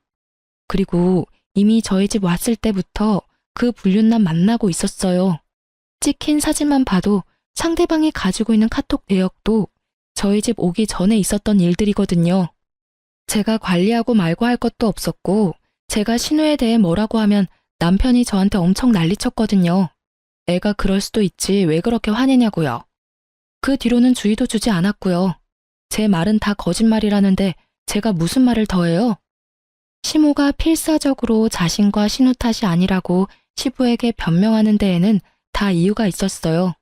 그리고 이미 저희 집 왔을 때부터 그 불륜남 만나고 있었어요. 찍힌 사진만 봐도 상대방이 가지고 있는 카톡 내역도 저희 집 오기 전에 있었던 일들이거든요. 제가 관리하고 말고 할 것도 없었고 제가 신우에 대해 뭐라고 하면 남편이 저한테 엄청 난리쳤거든요. 애가 그럴 수도 있지 왜 그렇게 화내냐고요. 그 뒤로는 주의도 주지 않았고요. 제 말은 다 거짓말이라는데 제가 무슨 말을 더해요? 시모가 필사적으로 자신과 신우 탓이 아니라고 시부에게 변명하는 데에는 다 이유가 있었어요.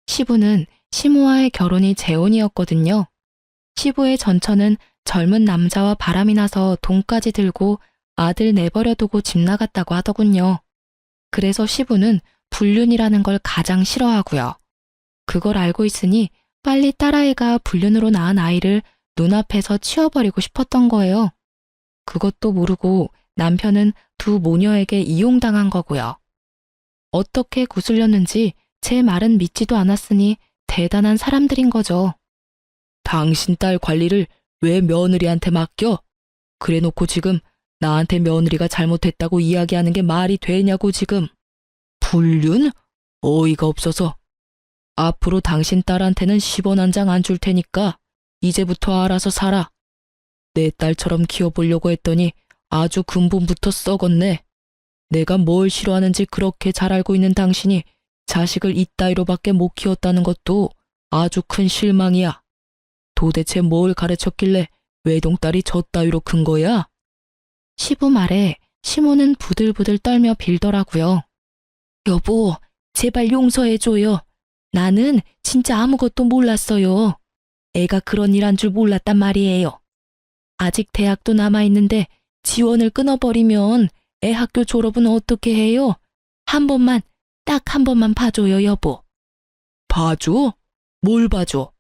시부는 시모와의 결혼이 재혼이었거든요. 시부의 전처는 젊은 남자와 바람이 나서 돈까지 들고 아들 내버려 두고 집 나갔다고 하더군요. 그래서 시부는 불륜이라는 걸 가장 싫어하고요. 그걸 알고 있으니 빨리 딸아이가 불륜으로 낳은 아이를 눈앞에서 치워버리고 싶었던 거예요. 그것도 모르고 남편은 두 모녀에게 이용당한 거고요. 어떻게 구슬렸는지 제 말은 믿지도 않았으니 대단한 사람들인 거죠. 당신 딸 관리를 왜 며느리한테 맡겨? 그래놓고 지금 나한테 며느리가 잘못했다고 이야기하는 게 말이 되냐고 지금. 불륜? 어이가 없어서. 앞으로 당신 딸한테는 10원 한 장 안 줄 테니까 이제부터 알아서 살아. 내 딸처럼 키워보려고 했더니 아주 근본부터 썩었네. 내가 뭘 싫어하는지 그렇게 잘 알고 있는 당신이 자식을 이따위로밖에 못 키웠다는 것도 아주 큰 실망이야. 도대체 뭘 가르쳤길래 외동딸이 저 따위로 큰 거야? 시부 말에 시모는 부들부들 떨며 빌더라고요. 여보, 제발 용서해줘요. 나는 진짜 아무것도 몰랐어요. 애가 그런 일 한 줄 몰랐단 말이에요. 아직 대학도 남아있는데 지원을 끊어버리면 애 학교 졸업은 어떻게 해요? 딱 한 번만 봐줘요, 여보. 봐줘? 뭘 봐줘?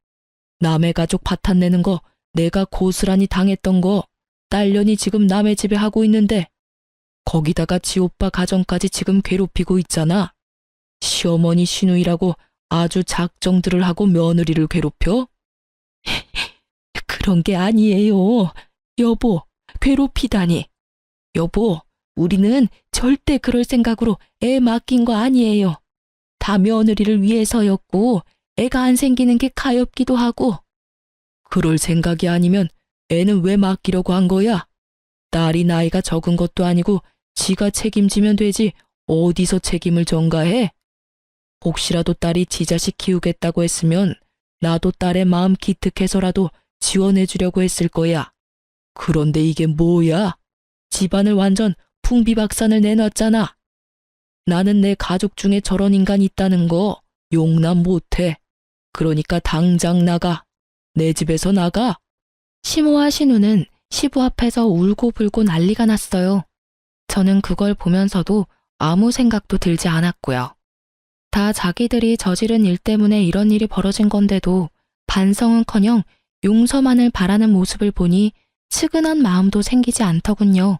남의 가족 파탄내는 거 내가 고스란히 당했던 거 딸년이 지금 남의 집에 하고 있는데 거기다가 지 오빠 가정까지 지금 괴롭히고 있잖아. 시어머니 시누이라고 아주 작정들을 하고 며느리를 괴롭혀? 그런 게 아니에요. 여보, 괴롭히다니. 여보, 우리는 절대 그럴 생각으로 애 맡긴 거 아니에요. 다 며느리를 위해서였고 애가 안 생기는 게 가엾기도 하고. 그럴 생각이 아니면 애는 왜 맡기려고 한 거야? 딸이 나이가 적은 것도 아니고 지가 책임지면 되지 어디서 책임을 전가해? 혹시라도 딸이 지 자식 키우겠다고 했으면 나도 딸의 마음 기특해서라도 지원해주려고 했을 거야. 그런데 이게 뭐야? 집안을 완전 풍비박산을 내놨잖아. 나는 내 가족 중에 저런 인간 있다는 거 용납 못해. 그러니까 당장 나가. 내 집에서 나가. 시모와 신우는 시부 앞에서 울고불고 난리가 났어요. 저는 그걸 보면서도 아무 생각도 들지 않았고요. 다 자기들이 저지른 일 때문에 이런 일이 벌어진 건데도 반성은커녕 용서만을 바라는 모습을 보니 측은한 마음도 생기지 않더군요.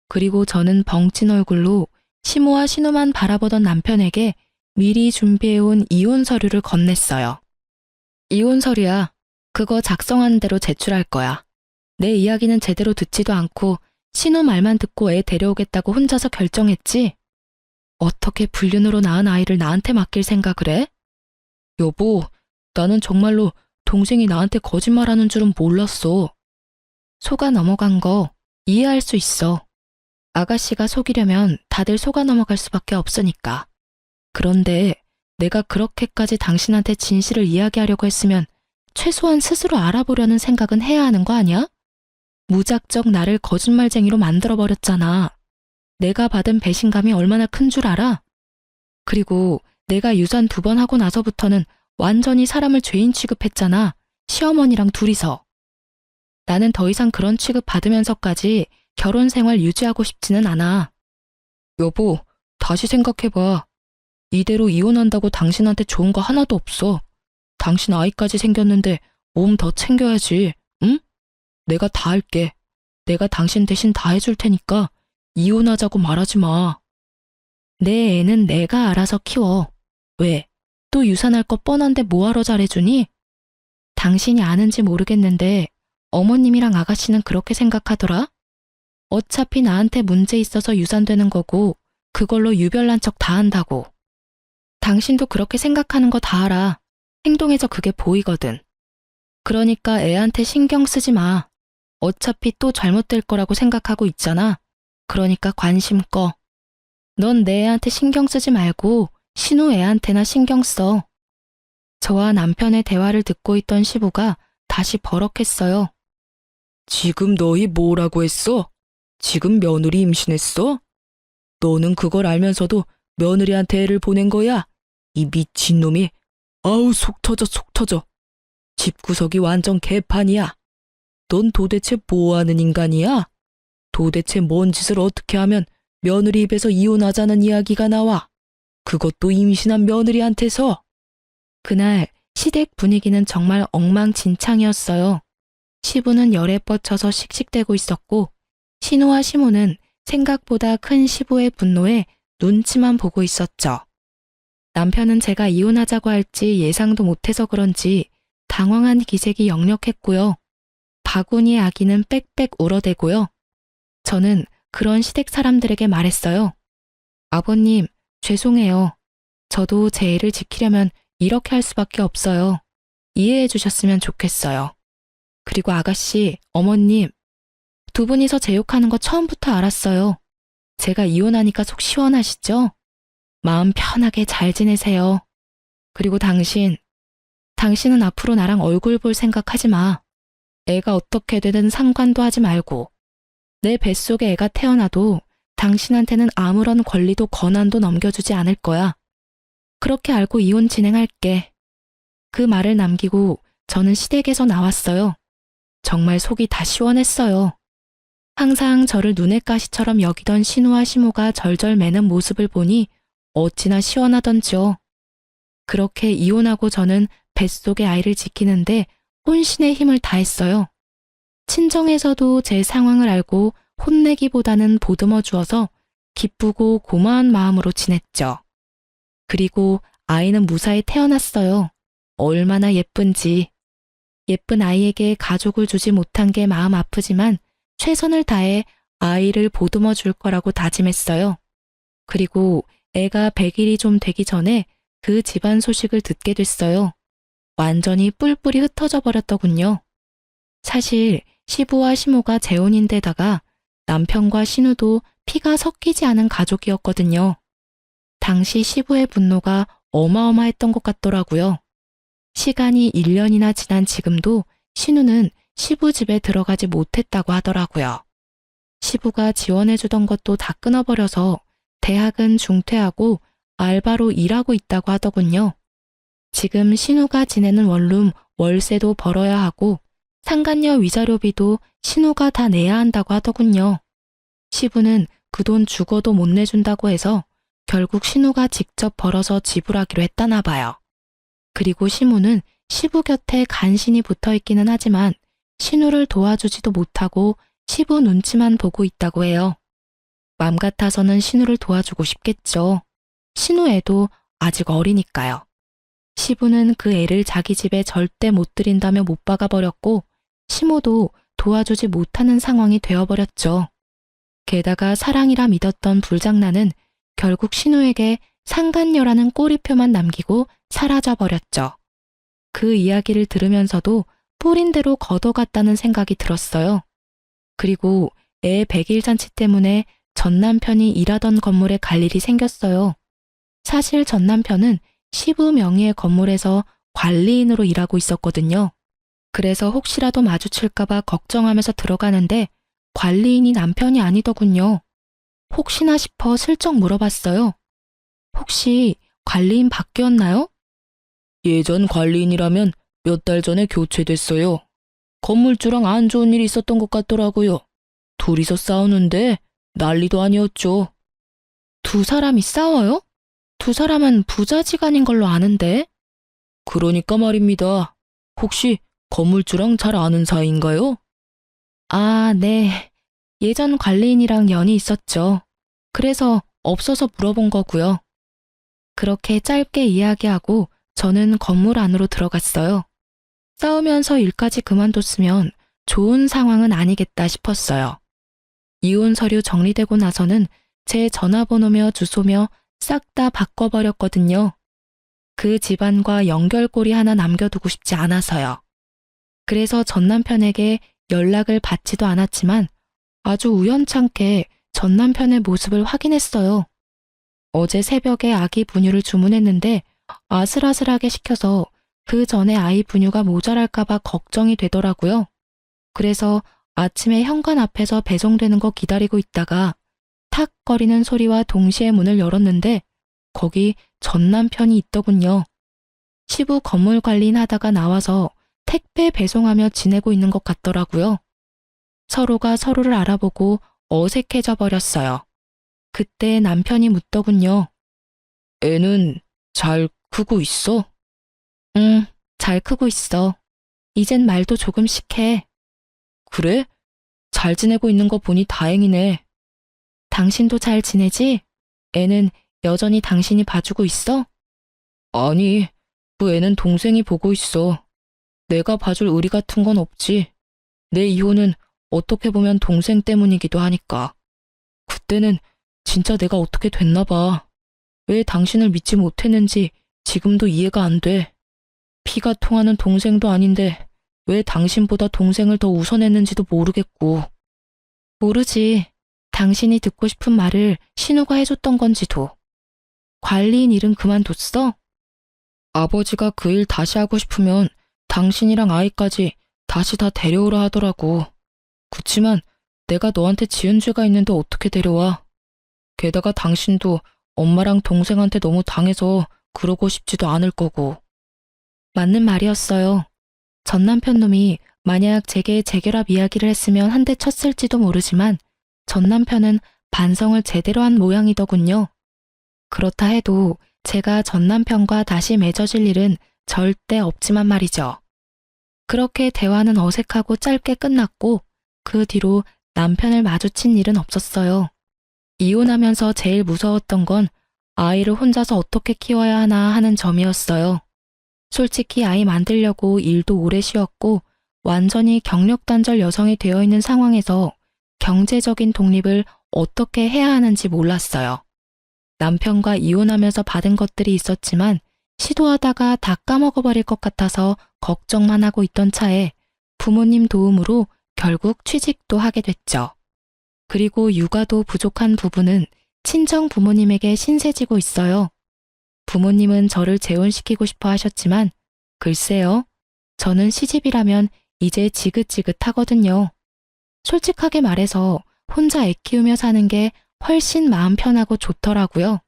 그리고 저는 벙찐 얼굴로 시모와 신우만 바라보던 남편에게 미리 준비해온 이혼 서류를 건넸어요. 이혼 서류야. 그거 작성한 대로 제출할 거야. 내 이야기는 제대로 듣지도 않고 신우 말만 듣고 애 데려오겠다고 혼자서 결정했지? 어떻게 불륜으로 낳은 아이를 나한테 맡길 생각을 해? 여보, 나는 정말로 동생이 나한테 거짓말하는 줄은 몰랐어. 속아 넘어간 거 이해할 수 있어. 아가씨가 속이려면 다들 속아 넘어갈 수밖에 없으니까. 그런데 내가 그렇게까지 당신한테 진실을 이야기하려고 했으면 최소한 스스로 알아보려는 생각은 해야 하는 거 아니야? 무작정 나를 거짓말쟁이로 만들어버렸잖아. 내가 받은 배신감이 얼마나 큰 줄 알아? 그리고 내가 유산 2번 하고 나서부터는 완전히 사람을 죄인 취급했잖아. 시어머니랑 둘이서. 나는 더 이상 그런 취급 받으면서까지 결혼 생활 유지하고 싶지는 않아. 여보, 다시 생각해봐. 이대로 이혼한다고 당신한테 좋은 거 하나도 없어. 당신 아이까지 생겼는데 몸 더 챙겨야지, 응? 내가 다 할게. 내가 당신 대신 다 해줄 테니까 이혼하자고 말하지 마. 내 애는 내가 알아서 키워. 왜? 또 유산할 거 뻔한데 뭐하러 잘해주니? 당신이 아는지 모르겠는데 어머님이랑 아가씨는 그렇게 생각하더라? 어차피 나한테 문제 있어서 유산되는 거고 그걸로 유별난 척 다 한다고. 당신도 그렇게 생각하는 거 다 알아. 행동에서 그게 보이거든. 그러니까 애한테 신경 쓰지 마. 어차피 또 잘못될 거라고 생각하고 있잖아. 그러니까 관심 꺼. 넌 내 애한테 신경 쓰지 말고 신우 애한테나 신경 써. 저와 남편의 대화를 듣고 있던 시부가 다시 버럭했어요. 지금 너희 뭐라고 했어? 지금 며느리 임신했어? 너는 그걸 알면서도 며느리한테 애를 보낸 거야? 이 미친놈이. 아우 속 터져 속 터져. 집구석이 완전 개판이야. 넌 도대체 뭐하는 인간이야? 도대체 뭔 짓을 어떻게 하면 며느리 입에서 이혼하자는 이야기가 나와? 그것도 임신한 며느리한테서. 그날 시댁 분위기는 정말 엉망진창이었어요. 시부는 열에 뻗쳐서 씩씩대고 있었고 신우와 시모는 생각보다 큰 시부의 분노에 눈치만 보고 있었죠. 남편은 제가 이혼하자고 할지 예상도 못해서 그런지 당황한 기색이 역력했고요. 바구니의 아기는 빽빽 울어대고요. 저는 그런 시댁 사람들에게 말했어요. 아버님, 죄송해요. 저도 제 애를 지키려면 이렇게 할 수밖에 없어요. 이해해 주셨으면 좋겠어요. 그리고 아가씨, 어머님, 두 분이서 제 욕하는 거 처음부터 알았어요. 제가 이혼하니까 속 시원하시죠? 마음 편하게 잘 지내세요. 그리고 당신은 앞으로 나랑 얼굴 볼 생각하지 마. 애가 어떻게 되든 상관도 하지 말고. 내 뱃속에 애가 태어나도 당신한테는 아무런 권리도 권한도 넘겨주지 않을 거야. 그렇게 알고 이혼 진행할게. 그 말을 남기고 저는 시댁에서 나왔어요. 정말 속이 다 시원했어요. 항상 저를 눈의 가시처럼 여기던 신우와 시모가 절절 매는 모습을 보니 어찌나 시원하던지요. 그렇게 이혼하고 저는 뱃속의 아이를 지키는데 혼신의 힘을 다했어요. 친정에서도 제 상황을 알고 혼내기보다는 보듬어 주어서 기쁘고 고마운 마음으로 지냈죠. 그리고 아이는 무사히 태어났어요. 얼마나 예쁜지. 예쁜 아이에게 가족을 주지 못한 게 마음 아프지만 최선을 다해 아이를 보듬어 줄 거라고 다짐했어요. 그리고 애가 100일이 좀 되기 전에 그 집안 소식을 듣게 됐어요. 완전히 뿔뿔이 흩어져 버렸더군요. 사실 시부와 시모가 재혼인데다가 남편과 신우도 피가 섞이지 않은 가족이었거든요. 당시 시부의 분노가 어마어마했던 것 같더라고요. 시간이 1년이나 지난 지금도 신우는 시부 집에 들어가지 못했다고 하더라고요. 시부가 지원해주던 것도 다 끊어버려서 대학은 중퇴하고 알바로 일하고 있다고 하더군요. 지금 신우가 지내는 원룸 월세도 벌어야 하고 상간녀 위자료비도 신우가 다 내야 한다고 하더군요. 시부는 그 돈 죽어도 못 내준다고 해서 결국 신우가 직접 벌어서 지불하기로 했다나 봐요. 그리고 시모는 시부 곁에 간신히 붙어 있기는 하지만 신우를 도와주지도 못하고 시부 눈치만 보고 있다고 해요. 맘 같아서는 신우를 도와주고 싶겠죠. 신우 애도 아직 어리니까요. 시부는 그 애를 자기 집에 절대 못 들인다며 못 박아버렸고 시모도 도와주지 못하는 상황이 되어버렸죠. 게다가 사랑이라 믿었던 불장난은 결국 신우에게 상간녀라는 꼬리표만 남기고 사라져버렸죠. 그 이야기를 들으면서도 뿌린 대로 걷어갔다는 생각이 들었어요. 그리고 애 100일 잔치 때문에 전 남편이 일하던 건물에 갈 일이 생겼어요. 사실 전 남편은 시부 명의의 건물에서 관리인으로 일하고 있었거든요. 그래서 혹시라도 마주칠까봐 걱정하면서 들어가는데 관리인이 남편이 아니더군요. 혹시나 싶어 슬쩍 물어봤어요. 혹시 관리인 바뀌었나요? 예전 관리인이라면 몇 달 전에 교체됐어요. 건물주랑 안 좋은 일이 있었던 것 같더라고요. 둘이서 싸우는데 난리도 아니었죠. 두 사람이 싸워요? 두 사람은 부자지간인 걸로 아는데. 그러니까 말입니다. 혹시 건물주랑 잘 아는 사이인가요? 아, 네. 예전 관리인이랑 연이 있었죠. 그래서 없어서 물어본 거고요. 그렇게 짧게 이야기하고 저는 건물 안으로 들어갔어요. 싸우면서 일까지 그만뒀으면 좋은 상황은 아니겠다 싶었어요. 이혼 서류 정리되고 나서는 제 전화번호며 주소며 싹 다 바꿔버렸거든요. 그 집안과 연결고리 하나 남겨두고 싶지 않아서요. 그래서 전 남편에게 연락을 받지도 않았지만 아주 우연찮게 전 남편의 모습을 확인했어요. 어제 새벽에 아기 분유를 주문했는데 아슬아슬하게 식혀서 그 전에 아이 분유가 모자랄까봐 걱정이 되더라고요. 그래서 아침에 현관 앞에서 배송되는 거 기다리고 있다가 탁 거리는 소리와 동시에 문을 열었는데 거기 전 남편이 있더군요. 시부 건물 관리인 하다가 나와서 택배 배송하며 지내고 있는 것 같더라고요. 서로가 서로를 알아보고 어색해져 버렸어요. 그때 남편이 묻더군요. 애는 잘 크고 있어? 응, 잘 크고 있어. 이젠 말도 조금씩 해. 그래? 잘 지내고 있는 거 보니 다행이네. 당신도 잘 지내지? 애는 여전히 당신이 봐주고 있어? 아니, 그 애는 동생이 보고 있어. 내가 봐줄 의리 같은 건 없지. 내 이혼은 어떻게 보면 동생 때문이기도 하니까. 그때는 진짜 내가 어떻게 됐나 봐. 왜 당신을 믿지 못했는지 지금도 이해가 안 돼. 피가 통하는 동생도 아닌데 왜 당신보다 동생을 더 우선했는지도 모르겠고. 모르지. 당신이 듣고 싶은 말을 신우가 해줬던 건지도. 관리인 일은 그만뒀어? 아버지가 그 일 다시 하고 싶으면 당신이랑 아이까지 다시 다 데려오라 하더라고. 그치만 내가 너한테 지은 죄가 있는데 어떻게 데려와. 게다가 당신도 엄마랑 동생한테 너무 당해서 그러고 싶지도 않을 거고. 맞는 말이었어요. 전 남편 놈이 만약 제게 재결합 이야기를 했으면 한 대 쳤을지도 모르지만 전 남편은 반성을 제대로 한 모양이더군요. 그렇다 해도 제가 전 남편과 다시 맺어질 일은 절대 없지만 말이죠. 그렇게 대화는 어색하고 짧게 끝났고 그 뒤로 남편을 마주친 일은 없었어요. 이혼하면서 제일 무서웠던 건 아이를 혼자서 어떻게 키워야 하나 하는 점이었어요. 솔직히 아이 만들려고 일도 오래 쉬었고 완전히 경력단절 여성이 되어 있는 상황에서 경제적인 독립을 어떻게 해야 하는지 몰랐어요. 남편과 이혼하면서 받은 것들이 있었지만 시도하다가 다 까먹어버릴 것 같아서 걱정만 하고 있던 차에 부모님 도움으로 결국 취직도 하게 됐죠. 그리고 육아도 부족한 부분은 친정 부모님에게 신세지고 있어요. 부모님은 저를 재혼시키고 싶어 하셨지만 글쎄요, 저는 시집이라면 이제 지긋지긋하거든요. 솔직하게 말해서 혼자 애 키우며 사는 게 훨씬 마음 편하고 좋더라고요.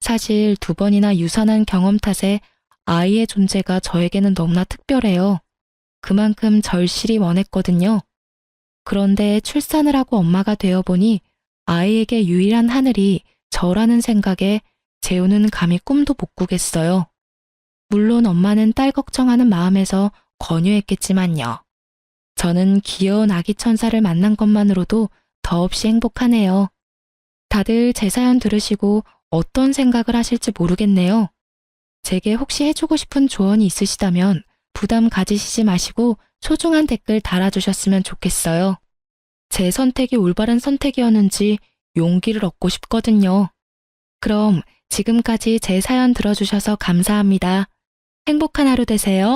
사실 2번이나 유산한 경험 탓에 아이의 존재가 저에게는 너무나 특별해요. 그만큼 절실히 원했거든요. 그런데 출산을 하고 엄마가 되어보니 아이에게 유일한 하늘이 저라는 생각에 재우는 감히 꿈도 못 꾸겠어요. 물론 엄마는 딸 걱정하는 마음에서 권유했겠지만요. 저는 귀여운 아기 천사를 만난 것만으로도 더없이 행복하네요. 다들 제 사연 들으시고 어떤 생각을 하실지 모르겠네요. 제게 혹시 해주고 싶은 조언이 있으시다면 부담 가지시지 마시고 소중한 댓글 달아주셨으면 좋겠어요. 제 선택이 올바른 선택이었는지 용기를 얻고 싶거든요. 그럼 지금까지 제 사연 들어주셔서 감사합니다. 행복한 하루 되세요.